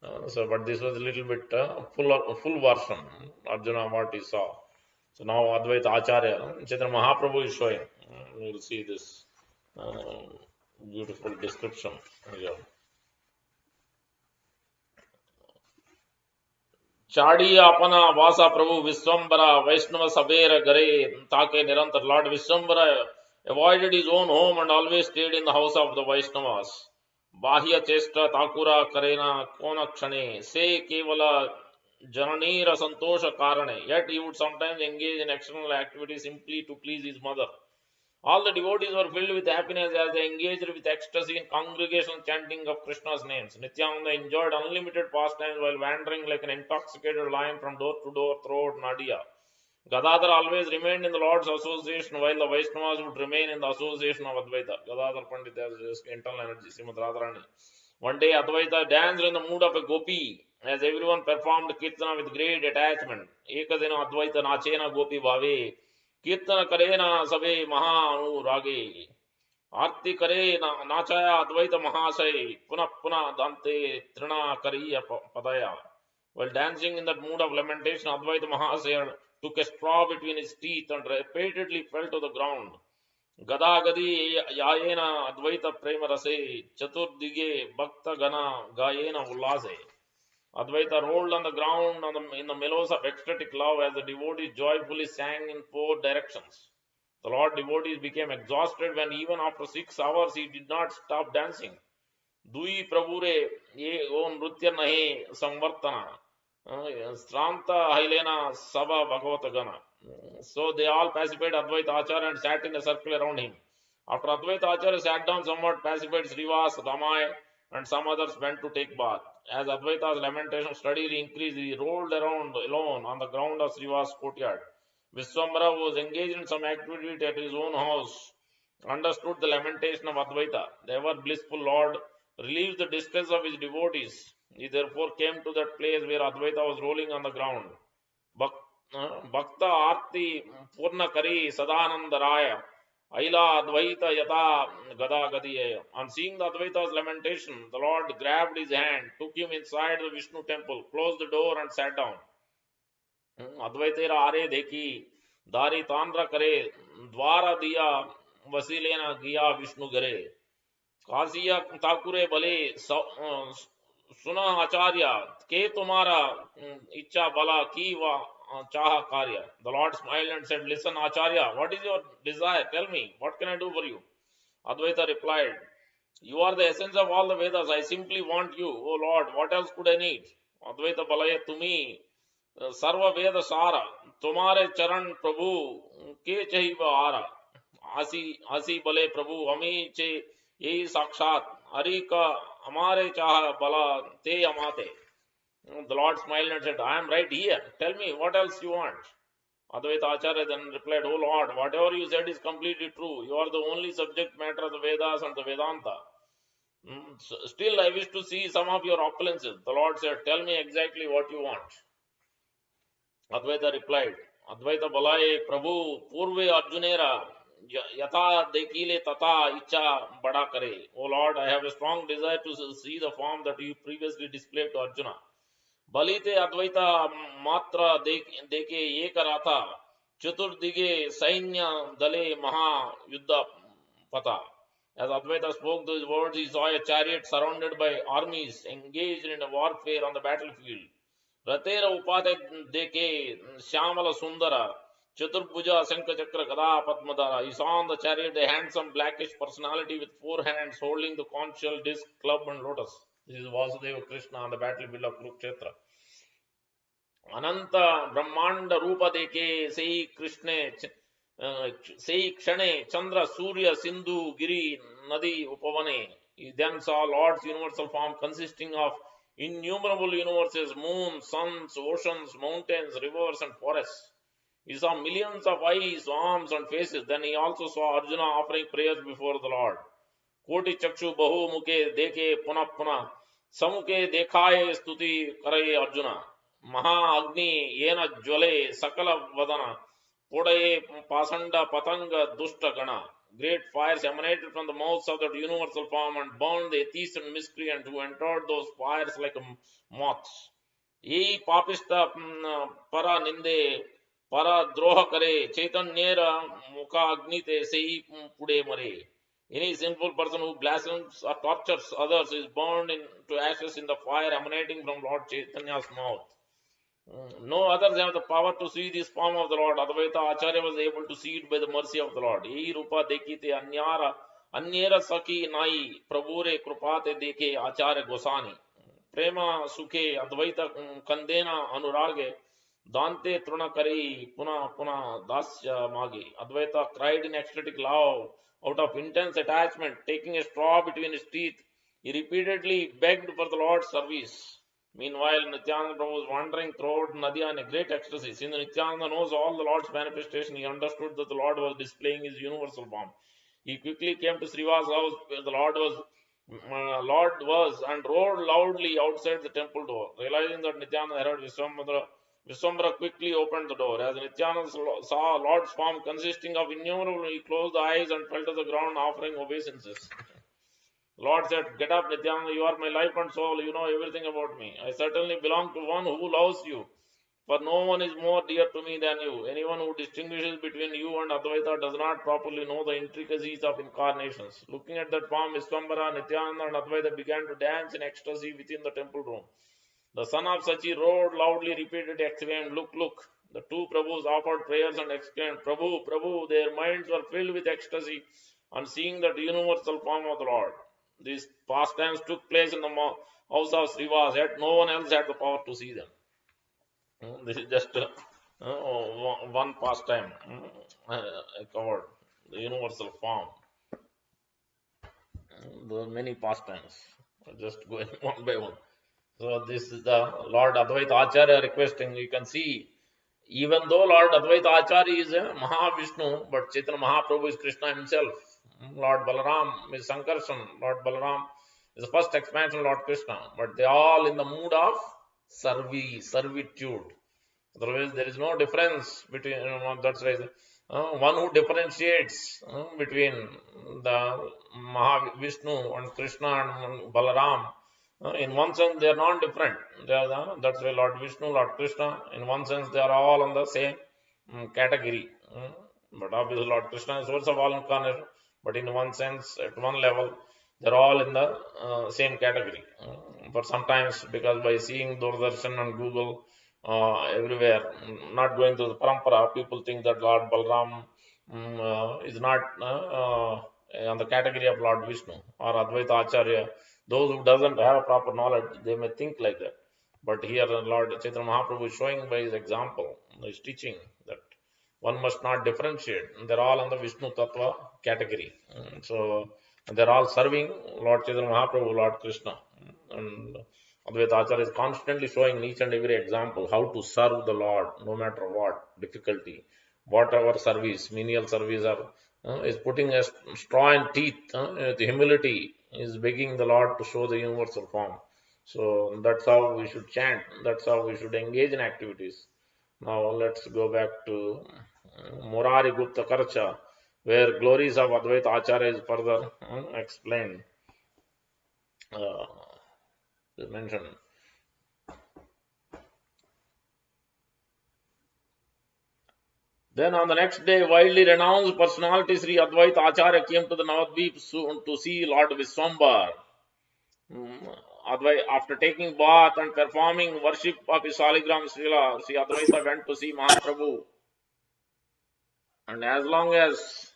But this was a little bit full version. Arjuna what he saw. So now Advaita Acharya, Chaitanya Mahaprabhu is showing. We will see this beautiful description here. चाड़ी अपना वासा प्रभु विश्वम्बरा वैष्णव सबेर गरे ताके निरंतर Lord Vishwambara avoided his own home and always stayed in the house of the Vaishnavas. बाह्य चेष्टा ताकुरा करेना कोन क्षणे से केवल जननीर संतोष कारणे. Yet he would sometimes engage in external activities simply to please his mother. All the devotees were filled with happiness as they engaged with ecstasy in congregational chanting of Krishna's names. Nityananda enjoyed unlimited pastimes while wandering like an intoxicated lion from door to door throughout Nadia. Gadadhar always remained in the Lord's association while the Vaishnavas would remain in the association of Advaita. Gadadhar Pandit has just internal energy, Srimad Radharani. One day Advaita danced in the mood of a gopi as everyone performed kirtana with great attachment. Ekadina Advaita nachena gopi bhave. कीर्तन करे ना सबे महानुरागे आरती करे ना नाचाया अद्वैत महाशय पुनः पुनः दांते तृणा करिय पदया. While dancing in that mood of lamentation, Advaita Mahasaya took a straw between his teeth and repeatedly fell to the ground. Gada gadi yayena Advaita prema rase chaturdige bhakta gana gayena ullase. Advaita rolled on the ground in the mellows of ecstatic love as the devotees joyfully sang in four directions. The Lord devotees became exhausted when even after 6 hours he did not stop dancing. Dui Prabhure ye o nritya nahe samvartana. Stranta Hailena Sava Bhagavatagana. So they all pacified Advaita Acharya and sat in a circle around him. After Advaita Acharya sat down somewhat, pacified Srivas, Ramay, and some others went to take bath. As Advaita's lamentation steadily increased, he rolled around alone on the ground of Srivas' courtyard. Vishwambara was engaged in some activity at his own house, understood the lamentation of Advaita. The ever blissful Lord relieved the distress of his devotees. He therefore came to that place where Advaita was rolling on the ground. Bhakta Arti Purna Kari Sadananda Raya Aila Advaita Yata Gada Gadiya. On seeing the Advaita's lamentation, the Lord grabbed his hand, took him inside the Vishnu temple, closed the door and sat down. Advaitera Are Deki Dari Tandra Kare Dwara Diya Vasilena Giya Vishnu Gare. कासिया Thakure भले सुना आचार्य के तुम्हारा इच्छा भला की वा चाह कार्य. The Lord smiled and said, listen Acharya, what is your desire? Tell me, what can I do for you? Advaita replied, you are the essence of all the Vedas. I simply want you, O Lord. What else could I need? Advaita balaya tumi sarva veda sara तुम्हारे चरण प्रभु के चाहिए आरा. आसी बले प्रभु हमी चे यही साक्षात हरि का हमारे चाह बला ते Amatya. The Lord smiled and said, I am right here. Tell me, what else you want? Advaita Acharya then replied, O Lord, whatever you said is completely true. You are the only subject matter of the Vedas and the Vedanta. Still, I wish to see some of your opulences. The Lord said, tell me exactly what you want. Advaita replied, Advaita balaye Prabhu purve Arjunera yata dekile tata icha bada kare. O Lord, I have a strong desire to see the form that you previously displayed to Arjuna. बलिते Advaita मात्र देके ये करा था चतुर्दिगे सैन्य दले महायुद्ध पता. As Advaita spoke those words, he saw a chariot surrounded by armies engaged in a warfare on the battlefield. Ratera upate deke Shyamala Sundara Chaturbhuja Shankachakra Gada Padmadara. He saw on the chariot a handsome blackish personality with four hands holding the conch shell, disc, club, and lotus. This is Vasudeva Krishna on the battlefield of Kurukshetra. Ananta Brahmanda Rupa Deke Sei Krishna Sei Kshane Chandra Surya Sindhu Giri Nadi Upavane. He then saw Lord's universal form consisting of innumerable universes, moons, suns, oceans, mountains, rivers, and forests. He saw millions of eyes, arms, and faces. Then he also saw Arjuna offering prayers before the Lord. कोटि चक्षु बहु मुखे देखे पुनः पुनः समुखे देखाए स्तुति करे अर्जुन महाअग्नि येन ज्वले सकल वदन पुड़ये पाषंड पतंग दुष्ट गण. Great fires emanated from the mouths of that universal form and burned the atheist and miscreant who entered those fires like moths. ये पापिष्ट पर निंदे पर द्रोह करे चैतन्येर मुखा अग्नि ते से ही पुड़े मरे. Any sinful person who blasphemes or tortures others is burned into ashes in the fire emanating from Lord Chaitanya's mouth. No others have the power to see this form of the Lord. Advaita Acharya was able to see it by the mercy of the Lord. Ei rupa dekite anyera saki nai prabhure krupate deke Acharya Gosani. Prema sukhe Advaita kandena anurage dante truna kari puna puna dasya magi. Advaita cried in ecstatic love out of intense attachment, taking a straw between his teeth. He repeatedly begged for the Lord's service. Meanwhile, Nityananda was wandering throughout Nadia in a great ecstasy. Since Nityananda knows all the Lord's manifestation, he understood that the Lord was displaying his universal form. He quickly came to Sriva's house where the Lord was and roared loudly outside the temple door. Realizing that Nityananda heard Viswambara quickly opened the door. As Nityananda saw Lord's form consisting of innumerable, he closed the eyes and fell to the ground offering obeisances. Lord said, "Get up, Nityananda, you are my life and soul, you know everything about me. I certainly belong to one who loves you, for no one is more dear to me than you. Anyone who distinguishes between you and Advaita does not properly know the intricacies of incarnations." Looking at that form, Viswambara, Nityananda, and Advaita began to dance in ecstasy within the temple room. The son of Sachi roared loudly, repeatedly exclaimed, "Look, look." The two Prabhus offered prayers and exclaimed, "Prabhu, Prabhu." Their minds were filled with ecstasy on seeing the universal form of the Lord. These pastimes took place in the house of Srivas, yet no one else had the power to see them. This is just one pastime I covered, the universal form. There are many pastimes, just going one by one. So this is the Lord Advaita Acharya requesting. You can see, even though Lord Advaita Acharya is a Mahavishnu, but Chaitanya Mahaprabhu is Krishna himself. Lord Balaram is Sankarshan. Lord Balaram is the first expansion of Lord Krishna. But they are all in the mood of servitude. Otherwise, there is no difference between, that's why one who differentiates between the Mahavishnu and Krishna and Balaram. In one sense, they are not different. That's why Lord Vishnu, Lord Krishna, in one sense, they are all on the same category. But obviously, Lord Krishna is source of all incarnation. But in one sense, at one level, they're all in the same category. But sometimes, because by seeing Doordarshan and Google everywhere, not going to the parampara, people think that Lord Balram is not on the category of Lord Vishnu or Advaita Acharya. Those who doesn't have proper knowledge, they may think like that. But here Lord Chaitanya Mahaprabhu is showing by his example, his teaching, that one must not differentiate. They're all on the Vishnu Tattva category. So they're all serving Lord Chaitanya Mahaprabhu, Lord Krishna. And Advaita Acharya is constantly showing each and every example how to serve the Lord, no matter what difficulty, whatever service, menial service, is putting a straw in teeth, with humility, is begging the Lord to show the universal form. So that's how we should chant, that's how we should engage in activities. Now let's go back to Murari Gupta Karcha, where glories of Advaita Acharya is further explained. Is mentioned. Then on the next day, widely renowned personality Sri Advaita Acharya came to the Navadvip soon to see Lord Viswambar. After taking bath and performing worship of his Saligram Srila, Sri Advaita went to see Mahaprabhu. And as long as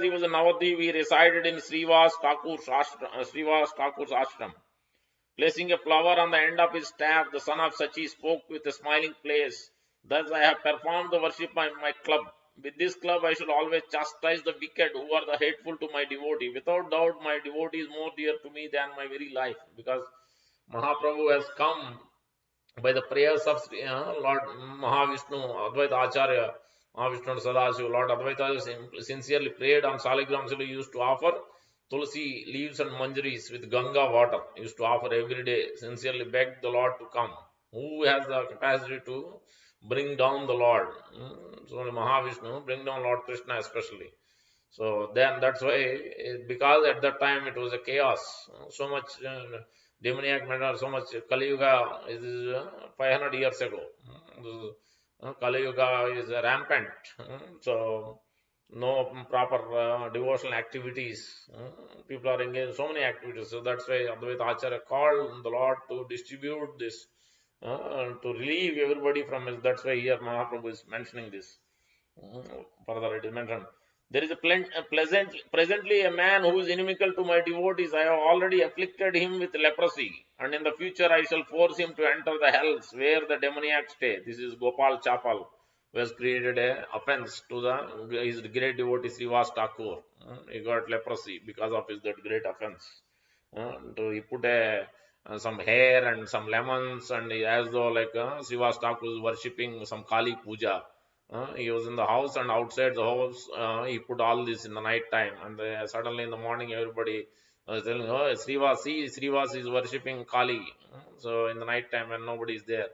he was in Navadvip, he resided in Srivas Thakur's ashram. Placing a flower on the end of his staff, the son of Sachi spoke with a smiling face. Thus I have performed the worship of my club. With this club I shall always chastise the wicked who are the hateful to my devotee. Without doubt, my devotee is more dear to me than my very life, because Mahaprabhu has come by the prayers of Lord Mahavishnu, Advaita Acharya, Mahavishnu Sadasiva. Lord Advaita sincerely prayed on Saligram. He used to offer tulsi leaves and manjaris with Ganga water. He used to offer every day, sincerely begged the Lord to come. Who has the capacity to bring down the Lord? So Mahavishnu, bring down Lord Krishna especially. So then that's why, because at that time it was a chaos, so much demoniac matter, so much Kali Yuga is 500 years ago. Kali Yuga is rampant. So no proper devotional activities. People are engaged in so many activities. So that's why Advaita Acharya called the Lord to distribute this, to relieve everybody from his. That's why here Mahaprabhu is mentioning this. Further it is mentioned, there is presently a man who is inimical to my devotees. I have already afflicted him with leprosy, and in the future I shall force him to enter the hells where the demoniacs stay. This is Gopal Chapal, who has created a offense to his great devotee Srivas Thakur. He got leprosy because of his that great offense. He put some hair and some lemons, and as though like Srivas Thakur was worshipping some Kali Puja. He was in the house, and outside the house he put all this in the night time, and suddenly in the morning everybody was telling, oh, Srivas is worshipping Kali. So in the night time when nobody is there,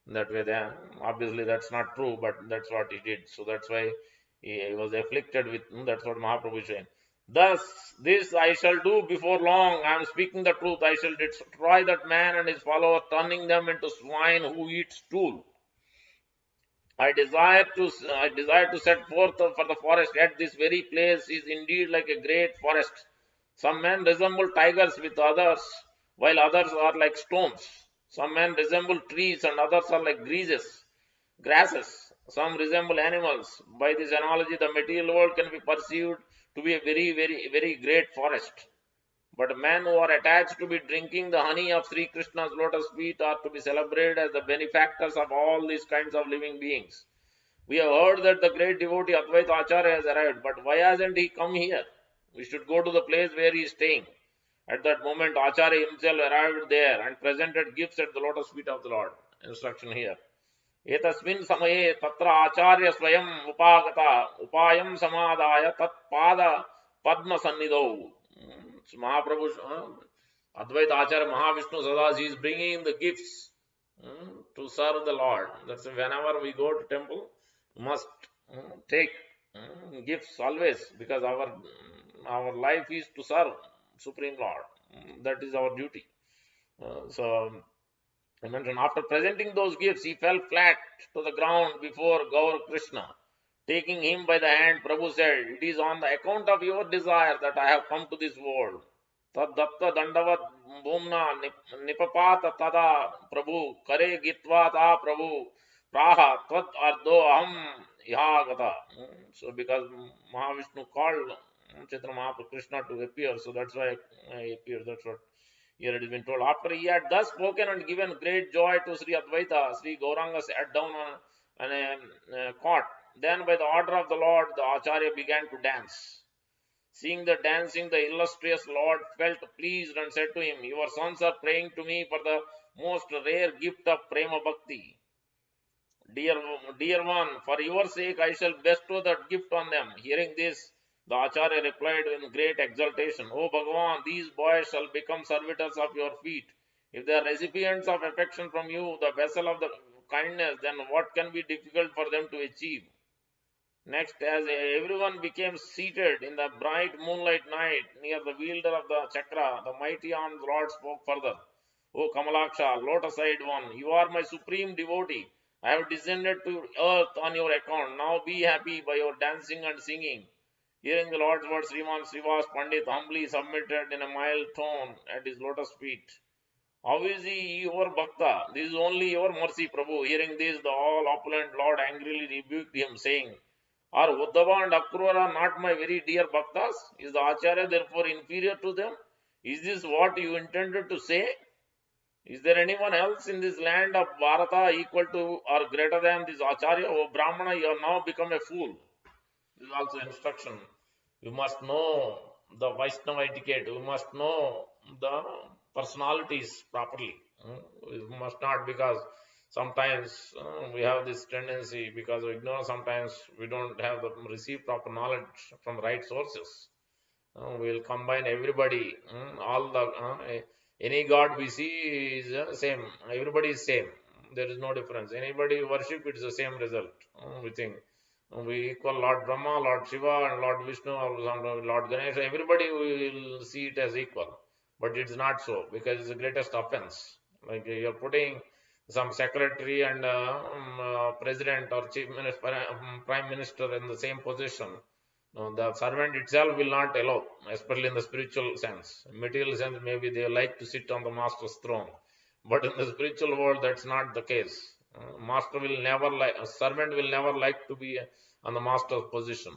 that way then obviously that's not true, but that's what he did. So that's why he was afflicted with, that's what Mahaprabhu is saying. Thus this I shall do before long. I am speaking the truth. I shall destroy that man and his followers, turning them into swine who eat stool. I desire to set forth for the forest. Yet this very place is indeed like a great forest. Some men resemble tigers with others, while others are like stones. Some men resemble trees, and others are like grasses. Some resemble animals. By this analogy, the material world can be perceived to be a very, very, very great forest. But men who are attached to be drinking the honey of Sri Krishna's lotus feet are to be celebrated as the benefactors of all these kinds of living beings. We have heard that the great devotee Advaita Acharya has arrived, but why hasn't he come here? We should go to the place where he is staying. At that moment, Acharya himself arrived there and presented gifts at the lotus feet of the Lord. Instruction here. Etasmin samaye tatra Acharya swayam upayam samadaya tat pada padma sannidho. Mahaprabhu, Advaita Acharya Mahavishnu Sadasi is bringing the gifts to serve the Lord. That's whenever we go to temple, must take gifts always, because our life is to serve Supreme Lord. That is our duty. So I mentioned, after presenting those gifts, he fell flat to the ground before Gaur Krishna. Taking him by the hand, Prabhu said, it is on the account of your desire that I have come to this world. Tad datta dandavat bhumna nipapata tada Prabhu kare gitva ta Prabhu praha tvad ardo aham yagata. So because Mahavishnu called Chaitanya Mahaprabhu Krishna to appear, so that's why I appeared. That's what here it has been told. After he had thus spoken and given great joy to Sri Advaita, Sri Gauranga sat down on a cot. Then by the order of the Lord, the Acharya began to dance. Seeing the dancing, the illustrious Lord felt pleased and said to him, your sons are praying to me for the most rare gift of Prema Bhakti. Dear one, for your sake I shall bestow that gift on them. Hearing this, the Acharya replied in great exultation, O Bhagavan, these boys shall become servitors of your feet. If they are recipients of affection from you, the vessel of the kindness, then what can be difficult for them to achieve? Next, as everyone became seated in the bright moonlight night near the wielder of the chakra, the mighty armed Lord spoke further. O Kamalaksha, lotus-eyed one, you are my supreme devotee. I have descended to earth on your account. Now be happy by your dancing and singing. Hearing the Lord's words, Sriman Srivas Pandit humbly submitted in a mild tone at his lotus feet. How is he your bhakta? This is only your mercy, Prabhu. Hearing this, the all opulent Lord angrily rebuked him, saying, are Uddhava and Akrura not my very dear bhaktas? Is the Acharya therefore inferior to them? Is this what you intended to say? Is there anyone else in this land of Bharata equal to or greater than this Acharya? O Brahmana, you have now become a fool. This is also instruction. You must know the Vaishnava etiquette. You must know the personalities properly. You must not, because sometimes we have this tendency, because of ignorance, sometimes we don't have the receive proper knowledge from right sources. We will combine everybody, all the any god we see is same. Everybody is same. There is no difference. Anybody worship, it's the same result. We think we equal Lord Brahma, Lord Shiva, and Lord Vishnu, or Lord Ganesha. Everybody will see it as equal, but it's not so, because it's the greatest offense. Like you're putting some secretary and president or chief minister, prime minister in the same position. No, the servant itself will not allow, especially in the spiritual sense. In material sense, maybe they like to sit on the master's throne, but in the spiritual world, that's not the case. Master will never like, a servant will never like to be on the master's position.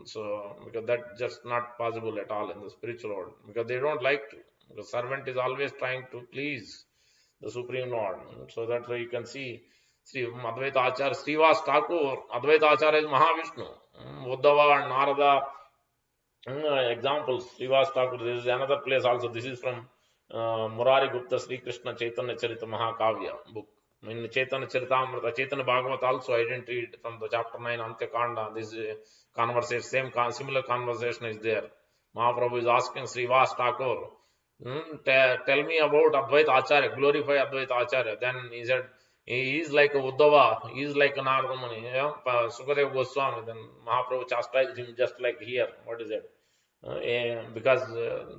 So, because that's just not possible at all in the spiritual world, because they don't like to. The servant is always trying to please the Supreme Lord. So that's why you can see Sri Advaita Acharya, Srivas Thakur, Advaita Acharya is Mahavishnu. Uddhava and Narada examples. Srivas Thakur, this is another place also. This is from Murari Gupta Sri Krishna Chaitanya Charita Mahakavya book. In Chaitanya Charitamrita, Chaitanya Bhagavat also I didn't read from the chapter 9 Antya Kanda. This conversation, similar conversation is there. Mahaprabhu is asking Srivas Thakur, tell me about Advaita Acharya, glorify Advaita Acharya. Then he said, he is like a Uddhava, he is like a Narada Muni, Sukadeva Goswami. Then Mahaprabhu chastised him just like here. What is it? Because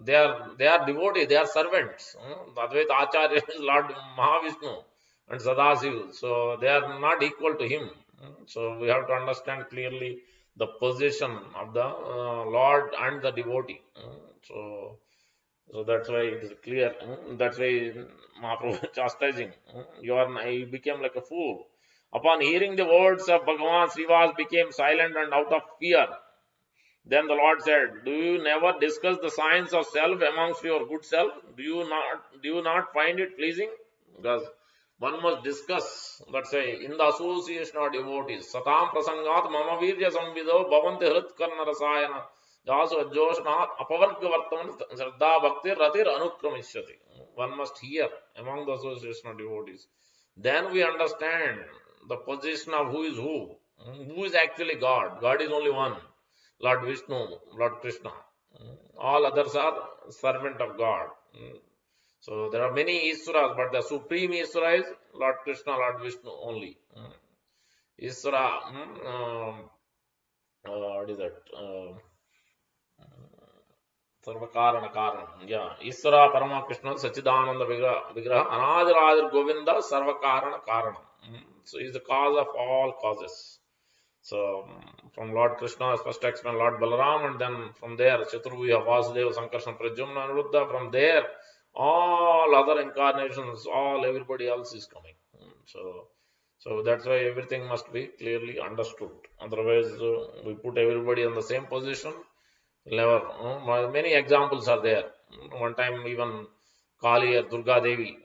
they are devotees, they are servants. Advaita Acharya is Lord Mahavishnu and Sadasiva, so they are not equal to him. So we have to understand clearly the position of the Lord and the devotee. So that's why it is clear. That's why Mahaprabhu chastising. You became like a fool. Upon hearing the words of Bhagavan, Srivas became silent and out of fear. Then the Lord said, do you never discuss the science of self amongst your good self? Do you not find it pleasing? Because one must discuss, let's say, in the association of devotees. Satam prasangat mama virya samvido bhavanti hrit karna rasayana jasu ajoshnat apavarga vartaman shraddha bhakti ratir anukramishyati. One must hear among the association of devotees. Then we understand the position of who is who. Who is actually God? God is only one. Lord Vishnu, Lord Krishna. All others are servant of God. So there are many Iswaras, but the supreme Iswara is Lord Krishna, Lord Vishnu only. Iswara, what is that? Sarvakarana Karana. Yeah. Iswara Parama Krishna Sachidananda Vigraha Anadiradir Govinda Sarvakarana Karana. So he is the cause of all causes. So from Lord Krishna, first explained Lord Balaram, and then from there Chaturvya, Vasudeva, Sankarsana, Pradyumna, and Ruddha. From there, all other incarnations, everybody else is coming. So that's why everything must be clearly understood. Otherwise, we put everybody in the same position. Never. Many examples are there. One time, even Kali or Durga Devi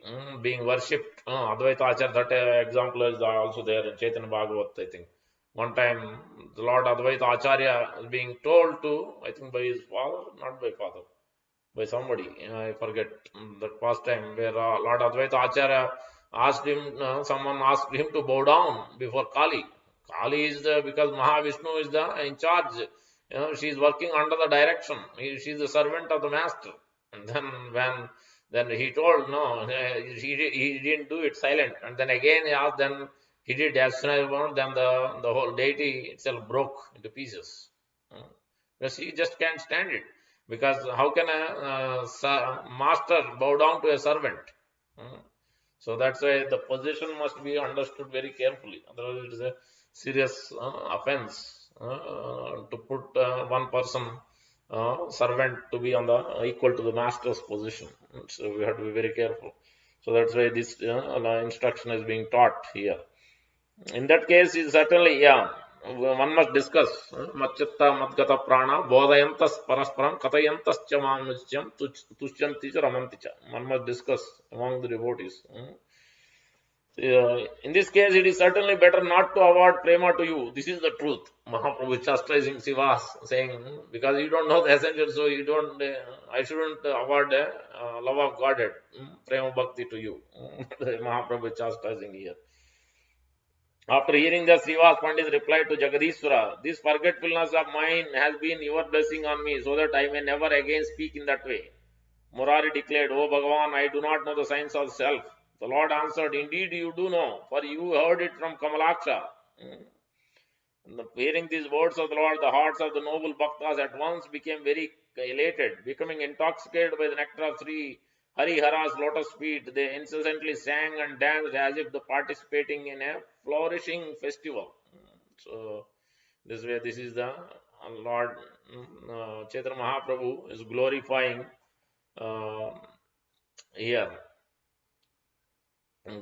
being worshipped. Advaita Acharya, that example is also there in Chaitanya Bhagavat, I think. One time, the Lord Advaita Acharya is being told to, I think by his father, not by father, by somebody, I forget that past time, where Lord Advaita Acharya asked him, someone asked him to bow down before Kali. Kali is because Mahavishnu is in charge. She is working under the direction. She is the servant of the master. And then when Then he told, no, he didn't do it silent. And then again he asked, then he did as soon as one, then the whole deity itself broke into pieces. Because he just can't stand it. Because how can a master bow down to a servant? Uh, so that's why the position must be understood very carefully. Otherwise, it is a serious offense to put one person servant to be on the equal to the master's position. So we have to be very careful. So that's why this instruction is being taught here. In that case, is certainly, yeah, one must discuss. Matchitta madgata prana bodhayantas parasparam katayantas cha mamnityam tushyanti cha ramanti cha. One must discuss among the devotees. In this case, it is certainly better not to award prema to you. This is the truth. Mahaprabhu chastising Sivas, saying, because you don't know the essential, so you don't, I shouldn't award love of Godhead, prema bhakti to you. Mahaprabhu chastising here. After hearing this, Srivas Pandit replied to Jagadishwara, this forgetfulness of mine has been your blessing on me, so that I may never again speak in that way. Murari declared, O Bhagavan, I do not know the science of self. The Lord answered, indeed you do know, for you heard it from Kamalaksha. Hearing these words of the Lord, the hearts of the noble bhaktas at once became very elated. Becoming intoxicated by the nectar of Sri Harihara's lotus feet, they incessantly sang and danced as if participating in a flourishing festival. So, this way, this is the Lord Chaitanya Mahaprabhu is glorifying here,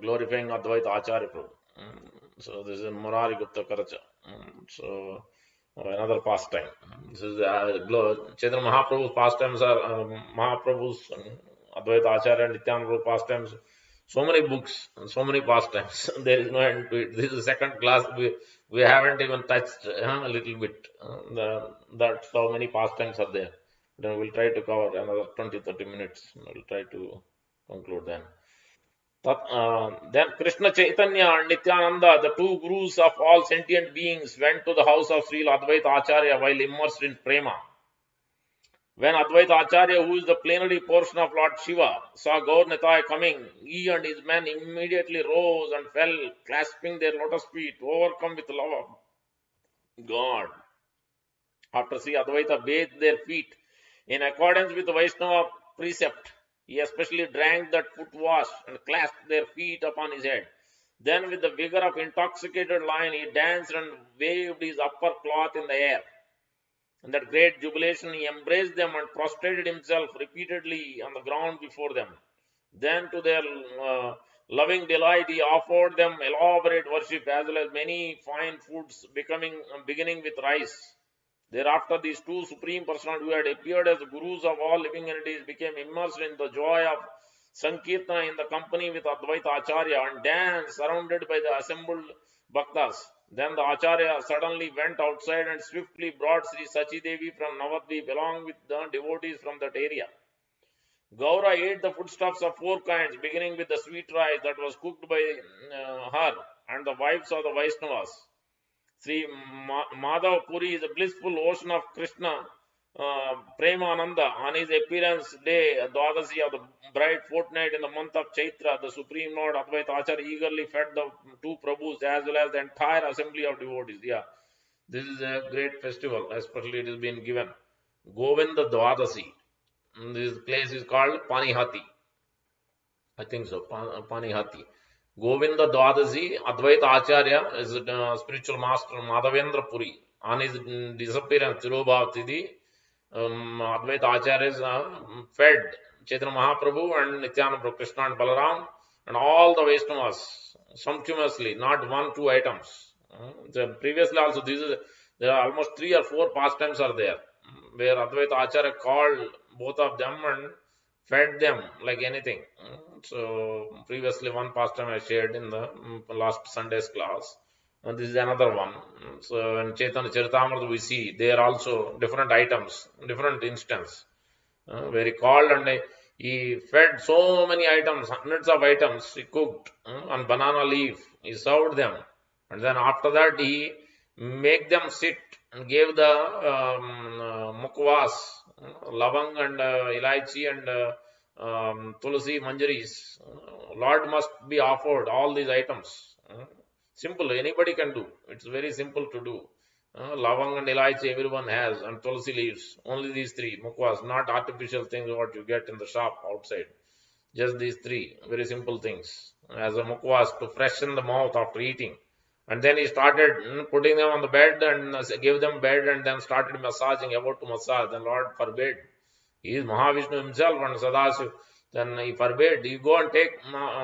glorifying Advaita Acharya Prabhu. So this is Murari Gupta Karacha. So another pastime. This is Chaitanya Mahaprabhu's pastimes are Mahaprabhu's Advaita Acharya and Nityananda pastimes. So many books and so many pastimes. There is no end to it. This is the second class. We haven't even touched a little bit. That so many pastimes are there. Then we'll try to cover another 20-30 minutes. We'll try to conclude then. Then Krishna Chaitanya and Nityananda, the two gurus of all sentient beings, went to the house of Srila Advaita Acharya while immersed in prema. When Advaita Acharya, who is the plenary portion of Lord Shiva, saw Gaur Nitai coming, he and his men immediately rose and fell, clasping their lotus feet, overcome with love of God. After Sri Advaita bathed their feet in accordance with the Vaishnava precept, he especially drank that foot wash and clasped their feet upon his head. Then, with the vigor of intoxicated lion, he danced and waved his upper cloth in the air. In that great jubilation, he embraced them and prostrated himself repeatedly on the ground before them. Then, to their loving delight, he offered them elaborate worship as well as many fine foods, beginning with rice. Thereafter, these two supreme personalities who had appeared as the gurus of all living entities became immersed in the joy of Sankirtana in the company with Advaita Acharya and danced surrounded by the assembled bhaktas. Then the Acharya suddenly went outside and swiftly brought Sri Sachi Devi from Navadvip along with the devotees from that area. Gaura ate the foodstuffs of four kinds, beginning with the sweet rice that was cooked by her and the wives of the Vaishnavas. Sri Madhav Puri is a blissful ocean of Krishna Prema Ananda. On his appearance day, Dwadasi of the bright fortnight in the month of Chaitra, the Supreme Lord Advaita Acharya eagerly fed the two Prabhus as well as the entire assembly of devotees. Yeah, this is a great festival, especially it has been given. Govinda Dwadasi. This place is called Panihati. I think so, Panihati. Govinda Dwadasi, Advaita Acharya is a spiritual master, Madhavendra Puri. On his disappearance, Tirubhavati, Advaita Acharya is fed Chaitanya Mahaprabhu and Nityananda Prabhu, Krishna and Balaram, and all the Vaishnavas sumptuously, not one, two items. Previously also, there are almost 3 or 4 pastimes are there, where Advaita Acharya called both of them and fed them like anything. So previously one pastime I shared in the last Sunday's class. And this is another one. So in Chaitanya Charitamrita we see there are also different items, different instance, where he called and he fed so many items, hundreds of items he cooked on banana leaf. He served them, and then after that he make them sit and gave the mukwas, lavang and ilaichi and tulsi, manjaris. Lord must be offered all these items. Simple, anybody can do. It's very simple to do. Lavang and elaichi everyone has, and tulsi leaves. Only these three. Mukwas, not artificial things what you get in the shop outside. Just these three, very simple things. As a mukwas to freshen the mouth after eating. And then he started putting them on the bed and gave them bed and then started massaging, about to massage. Then Lord forbade. He is Mahavishnu himself and Sadasiv. Then he forbade, you go and take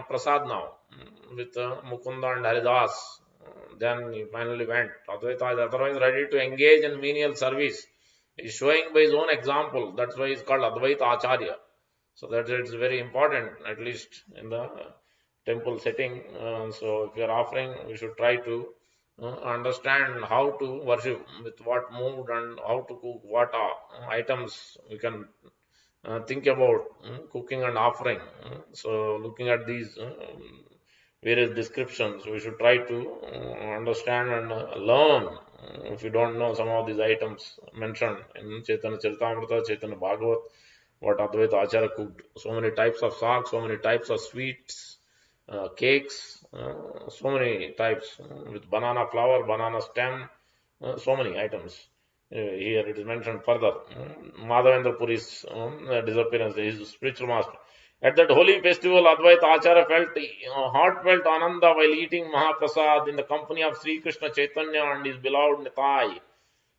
prasad now with Mukunda and Haridas. Then he finally went. Advaita is otherwise ready to engage in menial service. He is showing by his own example. That's why he is called Advaita Acarya. So that it's very important, at least in the temple setting. So if you are offering, we should try to understand how to worship, with what mood, and how to cook, what items we can think about cooking and offering. So looking at these various descriptions, we should try to understand and learn. If you don't know some of these items mentioned in Chaitanya Charitamrita, Chaitanya Bhagavat, what Advaita Acharya cooked, so many types of saag, so many types of sweets, cakes, so many types with banana flower, banana stem, so many items. Here it is mentioned further. Madhavendra Puri's disappearance, his spiritual master. At that holy festival, Advaita Acharya felt heartfelt Ananda while eating Mahaprasad in the company of Sri Krishna Chaitanya and his beloved Nitai.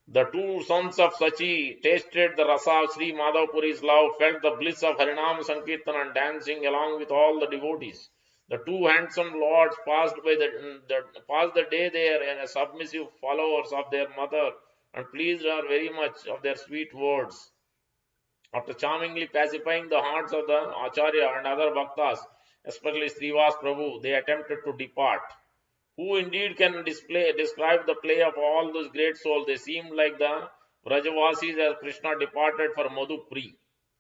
The two sons of Sachi tasted the rasa of Sri Madhavpuri's love, felt the bliss of Harinam Sankirtan and dancing along with all the devotees. The two handsome lords passed the day there as submissive followers of their mother and pleased her very much of their sweet words. After charmingly pacifying the hearts of the Acharya and other bhaktas, especially Srivas Prabhu, they attempted to depart. Who indeed can describe the play of all those great souls? They seemed like the Vrajavasis as Krishna departed for Madhupuri.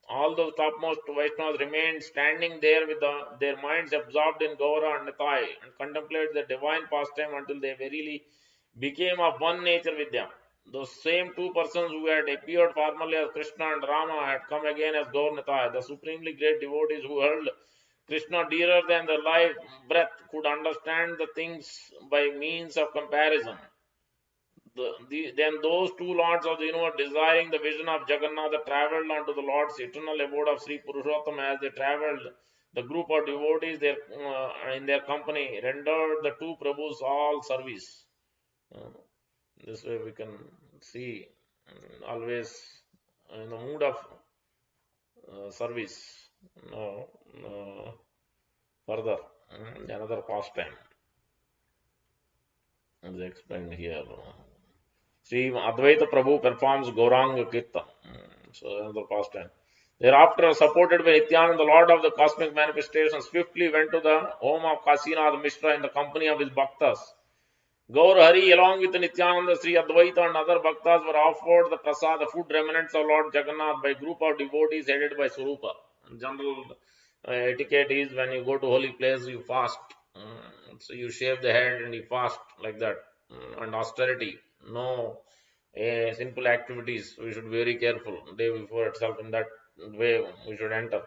All those topmost Vaishnavas remained standing there with their minds absorbed in Gaura and Nitai and contemplated the divine pastime until they verily became of one nature with them. Those same two persons who had appeared formerly as Krishna and Rama had come again as Gaur Nitai, the supremely great devotees who held Krishna dearer than the life breath, could understand the things by means of comparison. Then those two lords of the universe, desiring the vision of Jagannatha, travelled unto the Lord's eternal abode of Sri Purushottam. As they travelled, the group of devotees in their company rendered the two Prabhus all service. This way we can see always in the mood of service. Further, another pastime is explained here. Sri Advaita Prabhu performs Gauranga Kirtan. So another pastime. Thereafter, supported by Nityananda, the Lord of the cosmic manifestation, swiftly went to the home of Kasinath Mishra in the company of his bhaktas. Gaur Hari, along with Nityananda, Sri Advaita and other bhaktas, were offered the prasad, the food remnants of Lord Jagannath, by a group of devotees headed by Swarupa. General etiquette is, when you go to holy place, you fast. So you shave the head and you fast like that. And austerity, no simple activities. We should be very careful. Day before itself, in that way we should enter.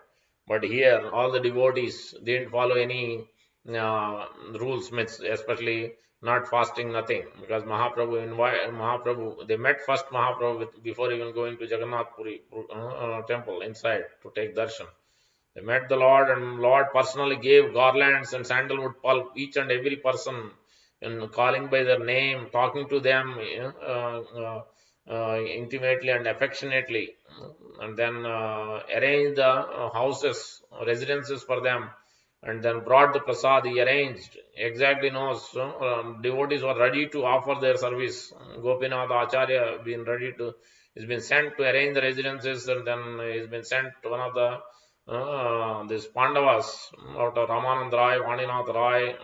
But here, all the devotees didn't follow any rules, especially not fasting, nothing, because Mahaprabhu, they met first Mahaprabhu before even going to Jagannath Puri temple inside to take darshan. They met the Lord, and Lord personally gave garlands and sandalwood pulp each and every person, and calling by their name, talking to them intimately and affectionately, and then arranged the houses, residences for them, and then brought the prasad. He arranged, exactly knows. Devotees were ready to offer their service. Gopinath Acharya has been sent to arrange the residences, and then he's been sent to one of the these Pandavas out of Ramanand Rai, Vaninath Rai.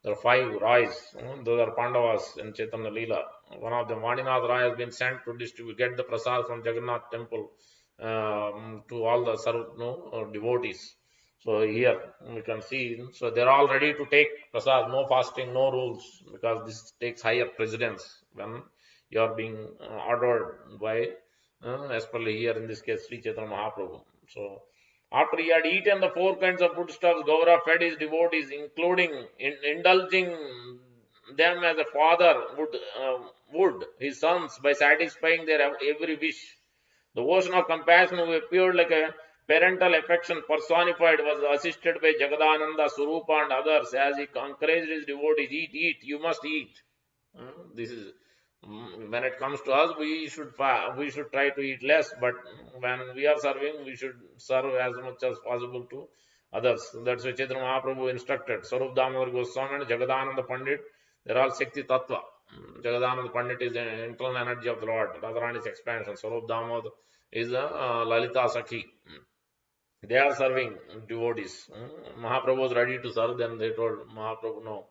There are 5 Rais. Those are Pandavas in Chaitanya Leela. One of them, Vaninath Rai, has been sent to get the prasad from Jagannath temple to all the devotees. So here we can see, so they're all ready to take prasad, no fasting, no rules, because this takes higher precedence when you are being ordered by, especially here in this case, Sri Chaitanya Mahaprabhu. So After he had eaten the four kinds of foodstuffs, Gaura fed his devotees, including indulging them as a father would his sons by satisfying their every wish. The ocean of compassion, who appeared like a parental affection personified, was assisted by Jagadananda, Surupa, and others as he encouraged his devotees, eat, eat, you must eat. This is when it comes to us, we should try to eat less, but when we are serving, we should serve as much as possible to others. That's why Chaitanya Mahaprabhu instructed Sarup Damodar Goswami and Jagadananda Pandit. They're all Shakti Tattva. Jagadananda Pandit is the internal energy of the Lord. Radharani's expansion. Sarup Damodar is Lalita Sakhi. They are serving devotees. Mahaprabhu was ready to serve, then they told Mahaprabhu no.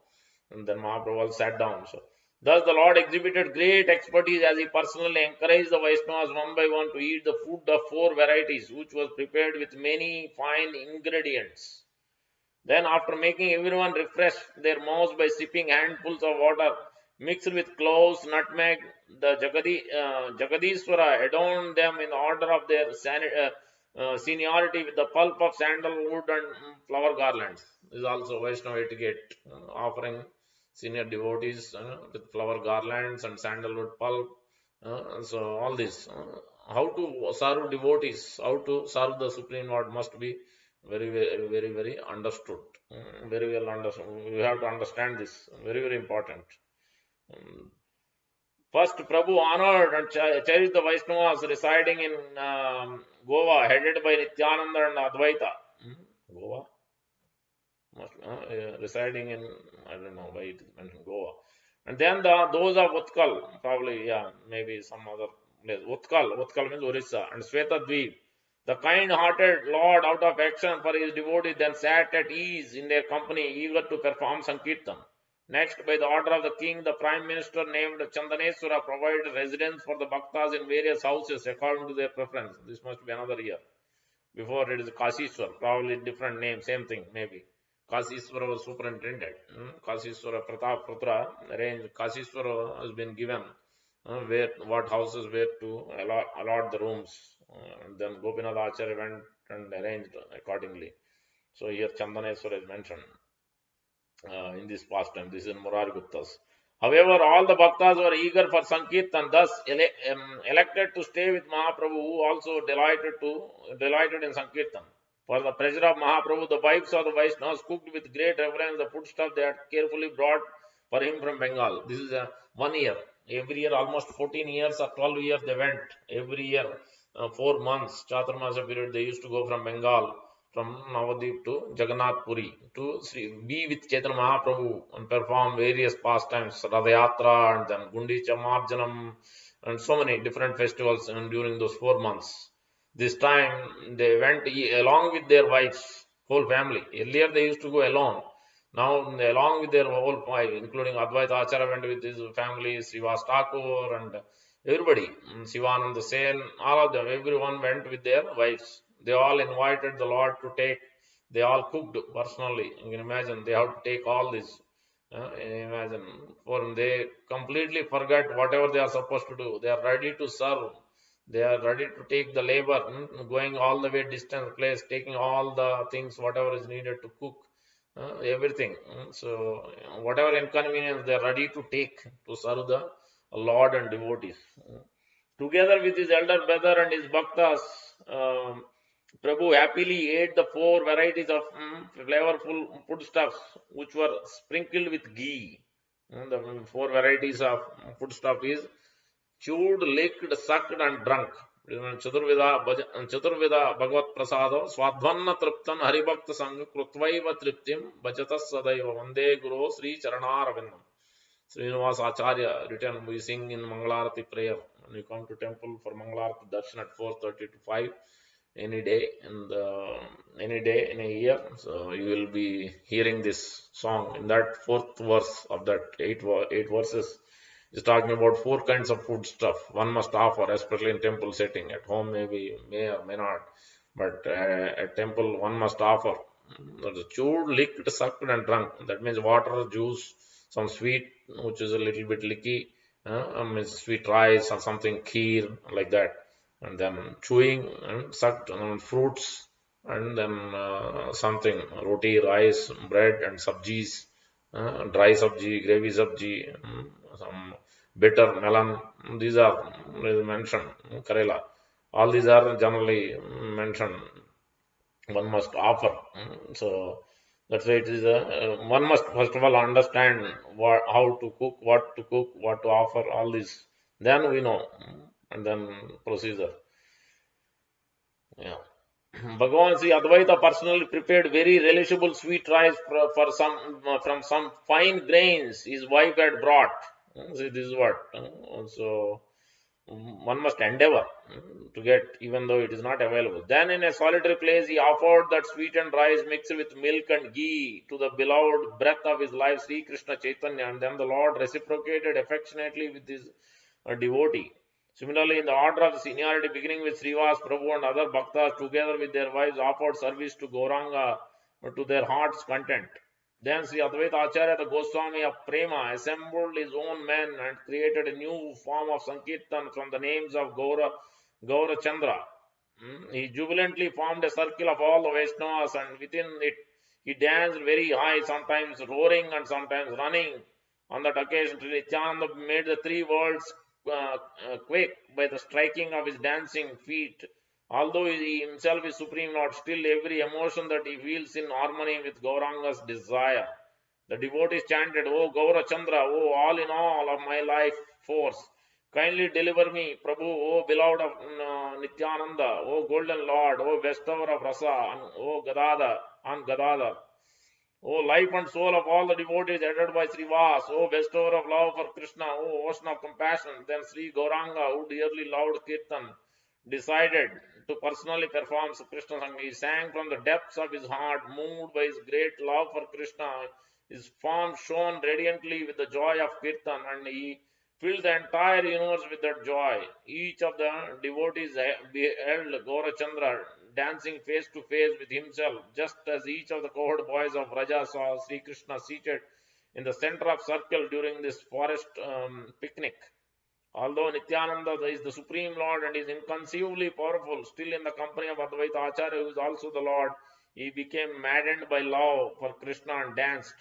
And then Mahaprabhu sat down. So, thus the Lord exhibited great expertise as he personally encouraged the Vaishnavas one by one to eat the food of four varieties, which was prepared with many fine ingredients. Then, after making everyone refresh their mouths by sipping handfuls of water mixed with cloves, nutmeg, the Jiva-Isvara adorned them in order of their seniority with the pulp of sandalwood and flower garlands. This is also Vaishnava etiquette, offering senior devotees with flower garlands and sandalwood pulp. So all this, how to serve devotees, how to serve the Supreme Lord must be very understood, very well understood. We have to understand this, very important. First, Prabhu honored and cherished the Vaishnavas residing in Goa, headed by Nityananda and Advaita. Goa? Residing in, I don't know why it is mentioned Goa. And then those of Utkal, probably, yeah, maybe some other place. Utkal means Orissa, and Svetadweep. The kind-hearted Lord, out of action for his devotees, then sat at ease in their company, eager to perform Sankirtan. Next, by the order of the king, the prime minister named Chandaneswara provided residence for the bhaktas in various houses according to their preference. This must be another year. Before it is Kasiswar, probably different name, same thing, maybe. Kasiswara was superintendent. Kasiswara Pratap Putra arranged. Kasiswara has been given where, what houses, where to allot the rooms. And then Gopinath Acharya went and arranged accordingly. So here Chandaneswara is mentioned in this past time. This is in Murari Gupta's. However, all the bhaktas were eager for Sankirtan, thus elected to stay with Mahaprabhu, who also delighted in Sankirtan. For the pleasure of Mahaprabhu, the wives of the Vaishnavas cooked with great reverence the foodstuff they had carefully brought for him from Bengal. This is 1 year. Every year, almost 14 years or 12 years, they went. Every year, 4 months, Chaturmasa period, they used to go from Bengal, from Navadip to Jagannath Puri, to be with Chaitanya Mahaprabhu and perform various pastimes, Radhayatra and then Gundicha Marjanam, and so many different festivals during those 4 months. This time they went along with their wives, whole family. Earlier they used to go alone. Now along with their whole wife, including Advaita Acharya went with his family, Srivas Thakur and everybody, Sivananda Sen, all of them, everyone went with their wives. They all invited the Lord to take, they all cooked personally. You can imagine, they have to take all this. Imagine, for they completely forget whatever they are supposed to do. They are ready to serve. They are ready to take the labor, going all the way distant place, taking all the things, whatever is needed to cook, everything. So, whatever inconvenience they are ready to take to serve the Lord and devotees. Together with his elder brother and his bhaktas, Prabhu happily ate the 4 varieties of flavorful foodstuffs which were sprinkled with ghee. The 4 varieties of foodstuff is chewed, licked, sucked, and drunk. Chaturvida Bhagavat Prasado Swadvanna Triptan Haribhakta Sangha Krutvaiva Triptim Bhajatas Sadaiva Vande Guru Sri Charanaravindam. Srinivas Acharya written, we sing in Mangalarati prayer. When you come to temple for Mangalarati darshan at 4:30 to 5, any day in a year, so you will be hearing this song. In that 4th verse of that 8 verses is talking about 4 kinds of food stuff one must offer, especially in temple setting. At home maybe may or may not, but at temple one must offer. Chewed, licked, sucked, and drunk. That means water, juice, some sweet, which is a little bit licky, sweet rice or something, kheer, like that. And then chewing and sucked, fruits, and then something roti, rice, bread, and sabjis, dry sabji, gravy sabji, some bitter melon. These are mentioned. Karela. All these are generally mentioned. One must offer. So that's why it is one must first of all understand how to cook, what to offer, all this. Then we know, and then procedure. Yeah. Bhagavan Sri Advaita personally prepared very relishable sweet rice for some from some fine grains his wife had brought. See, this is what. So one must endeavor to get, even though it is not available. Then, in a solitary place, he offered that sweetened rice mixed with milk and ghee to the beloved breath of his life, Sri Krishna Chaitanya, and then the Lord reciprocated affectionately with his devotee. Similarly, in the order of seniority, beginning with Srivas, Prabhu, and other bhaktas, together with their wives, offered service to Gauranga to their heart's content. Then Sri Advaita Acharya, the Goswami of Prema, assembled his own men and created a new form of Sankirtan from the names of Gaura Chandra. He jubilantly formed a circle of all the Vaishnavas, and within it he danced very high, sometimes roaring and sometimes running. On that occasion, Nityananda made the three worlds quake by the striking of his dancing feet. Although he himself is Supreme Lord, still every emotion that he feels in harmony with Gauranga's desire. The devotees chanted, O Gaura Chandra, O all in all of my life force, kindly deliver me, Prabhu, O beloved of Nityananda, O golden Lord, O bestower of Rasa, and O Gadadhar. O life and soul of all the devotees headed by Srivas, O bestower of love for Krishna, O ocean of compassion. Then Sri Gauranga, who dearly loved Kirtan, decided to personally perform Krishna Sangha. He sang from the depths of his heart, moved by his great love for Krishna. His form shone radiantly with the joy of Kirtan, and he filled the entire universe with that joy. Each of the devotees beheld Gaurachandra dancing face to face with himself, just as each of the cohort boys of Raja saw Sri Krishna seated in the center of circle during this forest picnic. Although Nityananda is the Supreme Lord and is inconceivably powerful, still in the company of Advaita Acharya, who is also the Lord, he became maddened by love for Krishna and danced.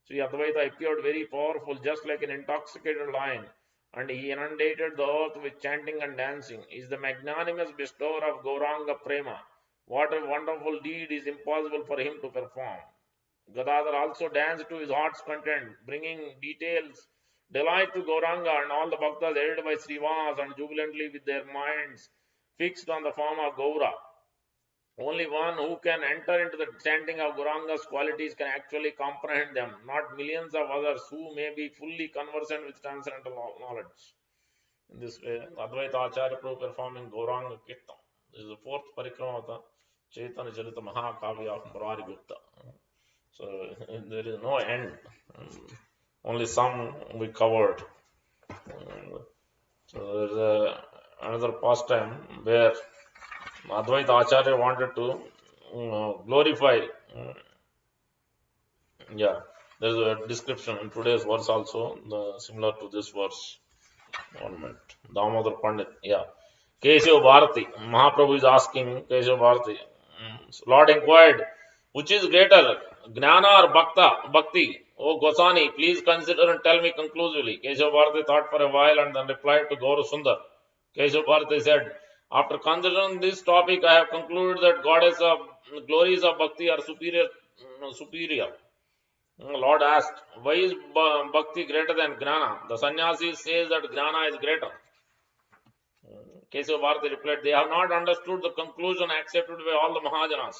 Sri Advaita appeared very powerful, just like an intoxicated lion, and he inundated the earth with chanting and dancing. He is the magnanimous bestower of Gauranga Prema. What a wonderful deed is impossible for him to perform. Gadadhar also danced to his heart's content, bringing delight to Gauranga and all the bhaktas headed by Srivas and jubilantly with their minds fixed on the form of Gaura. Only one who can enter into the chanting of Gauranga's qualities can actually comprehend them, not millions of others who may be fully conversant with transcendental knowledge. In this way, Advaita Acharya Prabhu performing Gauranga Kirtan. This is the fourth parikrama of the Chaitanya Charita Mahakavya of Murari Gupta. So there is no end. Only some we covered. So there is another pastime where Advaita Acharya wanted to glorify. Yeah, there is a description in today's verse also, similar to this verse. 1 minute. Damodar Pandit. Yeah. Keshav Bharati. Mahaprabhu is asking Keshav Bharati. So Lord inquired, which is greater, Gnana or Bhakti? O Gosani, please consider and tell me conclusively. Keshav Bharati thought for a while and then replied to Gaura Sundar. Keshav Bharati said, after considering this topic, I have concluded that goddess of glories of Bhakti are superior. Lord asked, why is Bhakti greater than Gnana? The sannyasi says that Gnana is greater. Keshav Bharati replied, they have not understood the conclusion accepted by all the Mahajanas.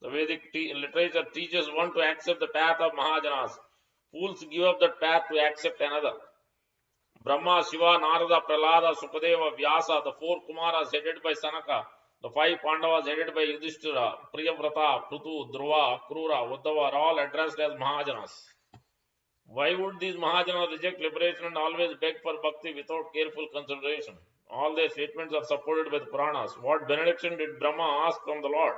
The Vedic literature teaches one to accept the path of Mahajanas. Fools give up that path to accept another. Brahma, Shiva, Narada, Prahlada, Sukadeva, Vyasa, the four Kumaras headed by Sanaka, the five Pandavas headed by Yudhishthira, Priyavrata, Prutu, Dhruva, Krura, Uddhava are all addressed as Mahajanas. Why would these Mahajanas reject liberation and always beg for bhakti without careful consideration? All their statements are supported by the Puranas. What benediction did Brahma ask from the Lord?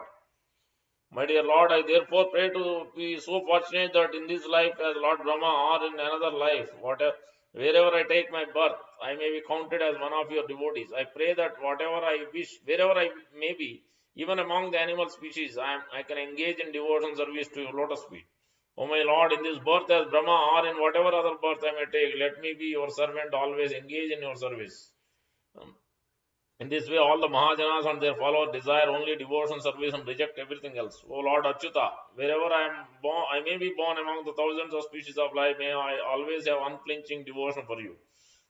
My dear Lord, I therefore pray to be so fortunate that in this life as Lord Brahma or in another life, wherever I take my birth, I may be counted as one of your devotees. I pray that whatever I wish, wherever I may be, Even among the animal species, I can engage in devotion service to your lotus feet. O my Lord, in this birth as Brahma or in whatever other birth I may take, let me be your servant, always engage in your service. In this way, all the Mahajanas and their followers desire only devotion service and reject everything else. O Lord Achyuta, wherever I am born, I may be born among the thousands of species of life, may I always have unflinching devotion for you.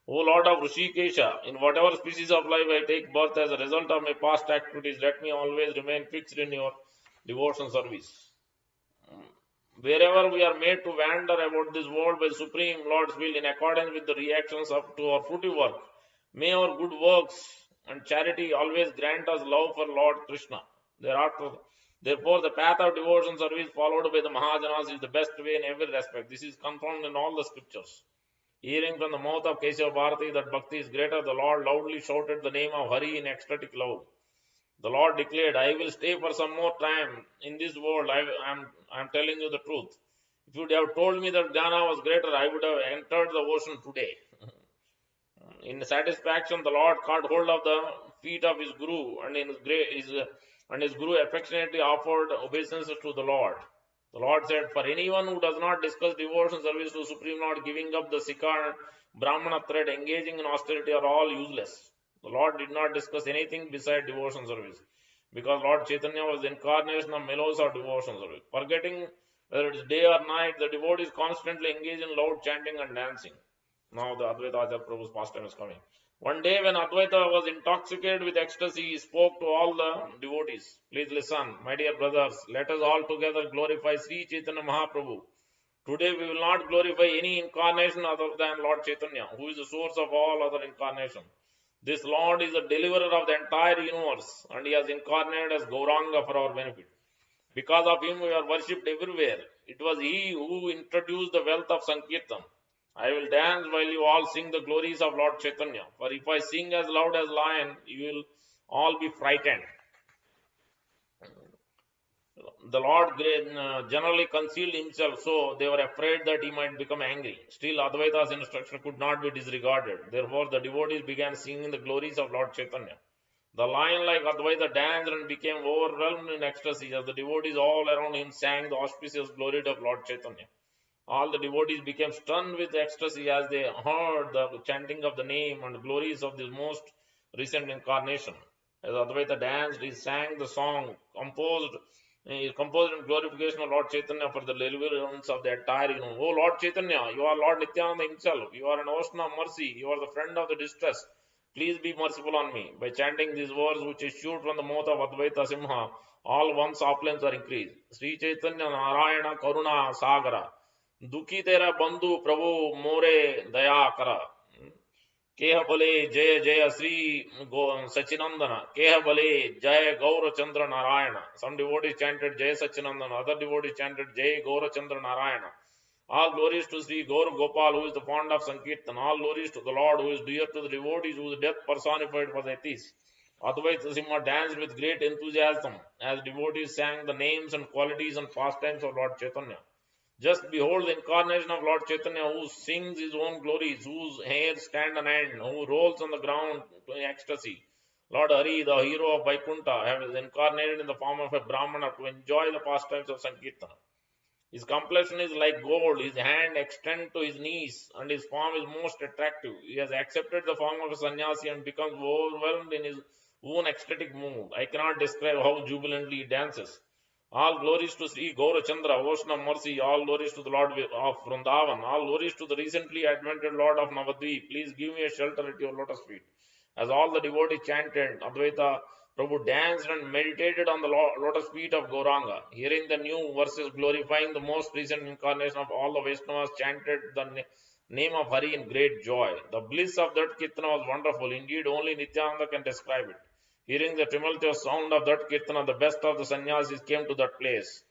O Lord of Rishikesha, in whatever species of life I take birth as a result of my past activities, let me always remain fixed in your devotion service. Wherever we are made to wander about this world by Supreme Lord's will in accordance with the reactions to our fruity work, may our good works and charity always grant us love for Lord Krishna. Therefore, the path of devotion service followed by the Mahajanas is the best way in every respect. This is confirmed in all the scriptures. Hearing from the mouth of Kesava Bharati that bhakti is greater, the Lord loudly shouted the name of Hari in ecstatic love. The Lord declared, I will stay for some more time in this world. I am telling you the truth. If you would have told me that Jnana was greater, I would have entered the ocean today. In satisfaction, the Lord caught hold of the feet of his Guru, and his Guru affectionately offered obeisances to the Lord. The Lord said, for anyone who does not discuss devotion service to Supreme Lord, giving up the Sikha Brahmana thread, engaging in austerity are all useless. The Lord did not discuss anything beside devotion service, because Lord Chaitanya was the incarnation of mellows of devotion service. Forgetting whether it is day or night, the devotees constantly engage in loud chanting and dancing. Now the Advaita Acharya Prabhu's pastime is coming. One day when Advaita was intoxicated with ecstasy, he spoke to all the devotees. Please listen, my dear brothers, let us all together glorify Sri Chaitanya Mahaprabhu. Today we will not glorify any incarnation other than Lord Chaitanya, who is the source of all other incarnation. This Lord is the deliverer of the entire universe, and he has incarnated as Gauranga for our benefit. Because of him we are worshipped everywhere. It was he who introduced the wealth of Sankirtan. I will dance while you all sing the glories of Lord Chaitanya. For if I sing as loud as lion, you will all be frightened. The Lord generally concealed himself, so they were afraid that he might become angry. Still, Advaita's instruction could not be disregarded. Therefore, the devotees began singing the glories of Lord Chaitanya. The lion like Advaita danced and became overwhelmed in ecstasy as the devotees all around him sang the auspicious glory of Lord Chaitanya. All the devotees became stunned with ecstasy as they heard the chanting of the name and glories of this most recent incarnation. As Advaita danced, he sang the song composed in glorification of Lord Chaitanya for the deliverance of the entire universe. Oh Lord Chaitanya, you are Lord Nityananda himself. You are an ocean of mercy. You are the friend of the distressed. Please be merciful on me. By chanting these words which issued from the mouth of Advaita Simha, all one's opulence are increased. Sri Chaitanya Narayana Karuna Sagara. दुखी तेरा बंधु प्रभु मोरे दया करा केह बले जय जय श्री सचिनंदन केह बले जय Gaurachandra Narayan. Some devotees chanted Jai Sachinandana, other devotees chanted Jai Gaurachandra Narayana. All glories to Sri Gaur Gopal, who is the fond of Sankirtan. All glories to the Lord, who is dear to the devotees, whose death personified for the atheists. Advaita Simha danced with great enthusiasm as devotees sang the names and qualities and pastimes of Lord Chaitanya. Just behold the incarnation of Lord Chaitanya, who sings his own glories, whose hairs stand on end, who rolls on the ground in ecstasy. Lord Hari, the hero of Vaikuntha, has incarnated in the form of a Brahmana to enjoy the pastimes of Sankirtana. His complexion is like gold, his hand extends to his knees, and his form is most attractive. He has accepted the form of a sannyasi and becomes overwhelmed in his own ecstatic mood. I cannot describe how jubilantly he dances. All glories to Sri Gaurachandra, ocean of mercy. All glories to the Lord of Vrindavan. All glories to the recently advented Lord of Navadvip. Please give me a shelter at your lotus feet. As all the devotees chanted, Advaita Prabhu danced and meditated on the lotus feet of Gauranga. Hearing the new verses glorifying the most recent incarnation of all the Vaishnavas, chanted the name of Hari in great joy. The bliss of that Kirtana was wonderful. Indeed, only Nityananda can describe it. Hearing the tumultuous sound of that Kirtana, the best of the sannyasis came to that place.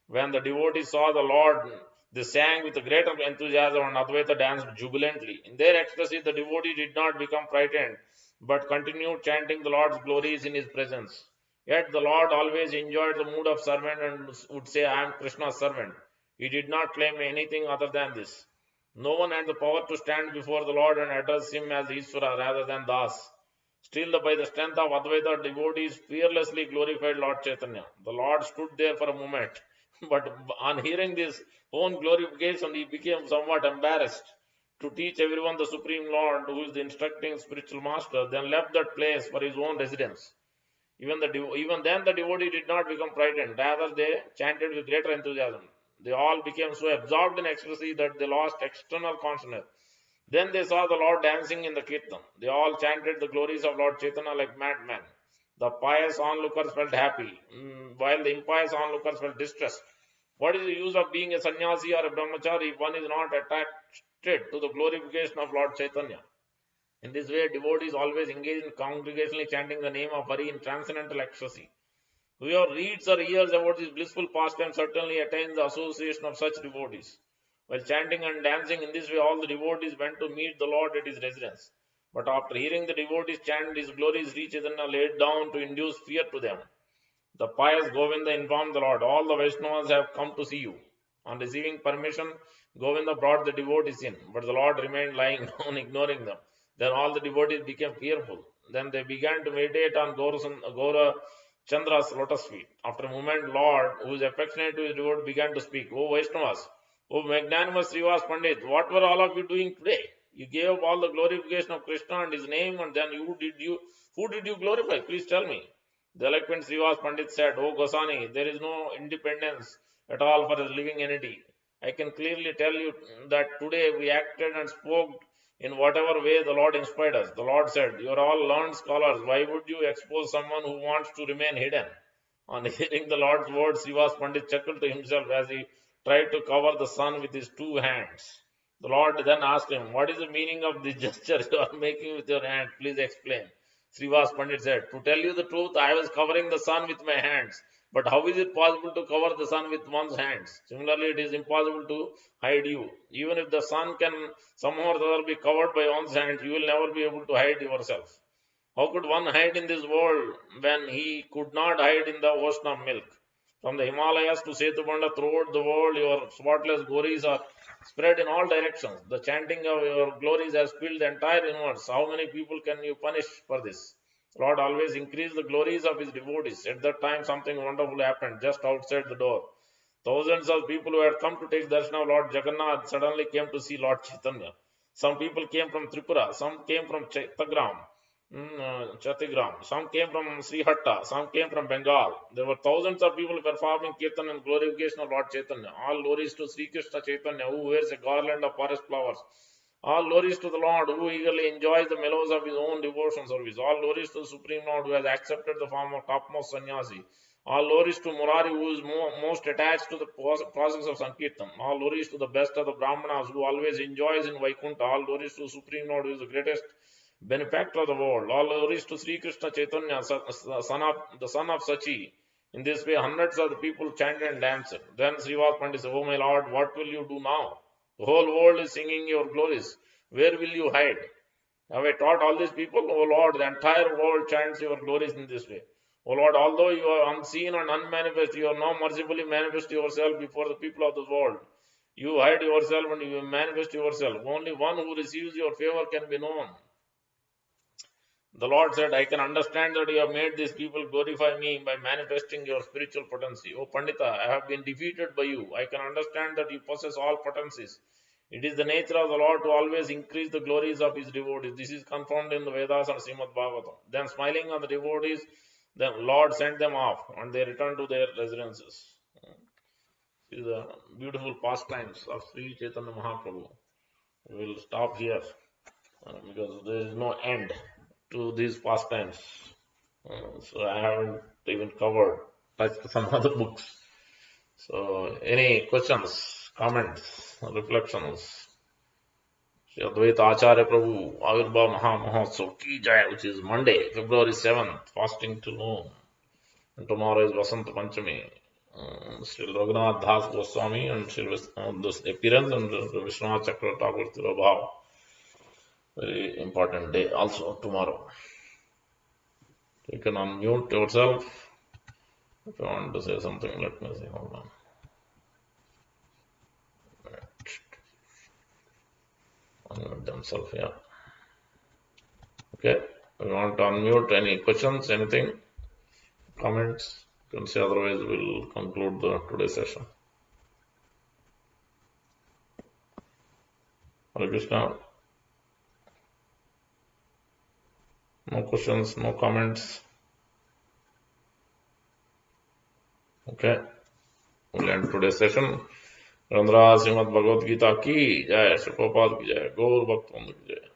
When the devotees saw the Lord, they sang with great enthusiasm and Advaita danced jubilantly. In their ecstasy, the devotee did not become frightened, but continued chanting the Lord's glories in his presence. Yet the Lord always enjoyed the mood of servant and would say, I am Krishna's servant. He did not claim anything other than this. No one had the power to stand before the Lord and address him as Isvara rather than Das. Still, by the strength of Advaita, devotees fearlessly glorified Lord Chaitanya. The Lord stood there for a moment, but on hearing this own glorification, he became somewhat embarrassed to teach everyone the Supreme Lord, who is the instructing spiritual master, then left that place for his own residence. Even then, the devotee did not become frightened. Rather, they chanted with greater enthusiasm. They all became so absorbed in ecstasy that they lost external consciousness. Then they saw the Lord dancing in the kirtan. They all chanted the glories of Lord Chaitanya like madmen. The pious onlookers felt happy, while the impious onlookers felt distressed. What is the use of being a sannyasi or a brahmachari if one is not attached to the glorification of Lord Chaitanya? In this way, devotees always engage in congregationally chanting the name of Hari in transcendental ecstasy. Whoever reads or hears about this blissful pastime certainly attains the association of such devotees. While chanting and dancing in this way, all the devotees went to meet the Lord at his residence. But after hearing the devotees chant his glories, Sri Chaitanya laid down to induce fear to them. The pious Govinda informed the Lord, all the Vaishnavas have come to see you. On receiving permission, Govinda brought the devotees in, but the Lord remained lying down, ignoring them. Then all the devotees became fearful. Then they began to meditate on Gaura Chandra's lotus feet. After a moment, Lord, who is affectionate to his devotee, began to speak. O Vaishnavas, O magnanimous Srivas Pandit, what were all of you doing today? You gave up all the glorification of Krishna and his name, and then who did you glorify? Please tell me. The eloquent Srivas Pandit said, O Gosani, there is no independence at all for a living entity. I can clearly tell you that today we acted and spoke in whatever way the Lord inspired us. The Lord said, you are all learned scholars. Why would you expose someone who wants to remain hidden? On hearing the Lord's words, Srivas Pandit chuckled to himself as he tried to cover the sun with his two hands. The Lord then asked him, what is the meaning of this gesture you are making with your hand? Please explain. Srivas Pandit said, to tell you the truth, I was covering the sun with my hands. But how is it possible to cover the sun with one's hands? Similarly, it is impossible to hide you. Even if the sun can somehow or other be covered by one's hands, you will never be able to hide yourself. How could one hide in this world when he could not hide in the ocean of milk? From the Himalayas to Setubanda throughout the world, your spotless glories are spread in all directions. The chanting of your glories has filled the entire universe. How many people can you punish for this? Lord always increased the glories of his devotees. At that time, something wonderful happened just outside the door. Thousands of people who had come to take darshan of Lord Jagannath suddenly came to see Lord Chaitanya. Some people came from Tripura, some came from Chatigram, some came from Srihatta, some came from Bengal. There were thousands of people performing kirtan and glorification of Lord Chaitanya. All glories to Sri Krishna Chaitanya, who wears a garland of forest flowers. All glories to the Lord, who eagerly enjoys the mellows of his own devotion service. All glories to the Supreme Lord, who has accepted the form of topmost sannyasi. All glories to Murari, who is most attached to the process of Sankirtan. All glories to the best of the Brahmanas, who always enjoys in Vaikuntha. All glories to the Supreme Lord, who is the greatest benefactor of the world. All glories to Sri Krishna Chaitanya, the son of Sachi. In this way, hundreds of the people chanted and danced. Then Srivas Pandit said, O my Lord, what will you do now? The whole world is singing your glories. Where will you hide? Have I taught all these people? O Lord, the entire world chants your glories in this way. O Lord, although you are unseen and unmanifest, you are now mercifully manifest yourself before the people of the world. You hide yourself and you manifest yourself. Only one who receives your favor can be known. The Lord said, I can understand that you have made these people glorify me by manifesting your spiritual potency. O Pandita, I have been defeated by you. I can understand that you possess all potencies. It is the nature of the Lord to always increase the glories of his devotees. This is confirmed in the Vedas and Srimad Bhagavatam. Then smiling on the devotees, the Lord sent them off and they returned to their residences. These are the beautiful pastimes of Sri Chaitanya Mahaprabhu. We will stop here because there is no end to these pastimes. So I haven't even touched some other books. So any questions, comments, reflections? Shri Advaita Acarya Prabhu Avirbhav Maha Mahotsav Ki Jai, which is Monday, February 7th, fasting till noon. And tomorrow is Vasanta Panchami. Shri Raghunath Das Goswami and Shri this appearance and Vishwanath Chakra Thakur Tirobhav. Very important day also tomorrow. You can unmute yourself. If you want to say something, let me see. Hold on. Unmute themselves, yeah. Okay. You want to unmute? Any questions? Anything? Comments? You can say, otherwise we'll conclude the today's session. Hare Krishna. No questions, no comments. Okay. We'll end today's session. रंद्रा Shrimad Bhagavad Gita की जय, श्री गोपाल की जय, गौर भक्त की जय.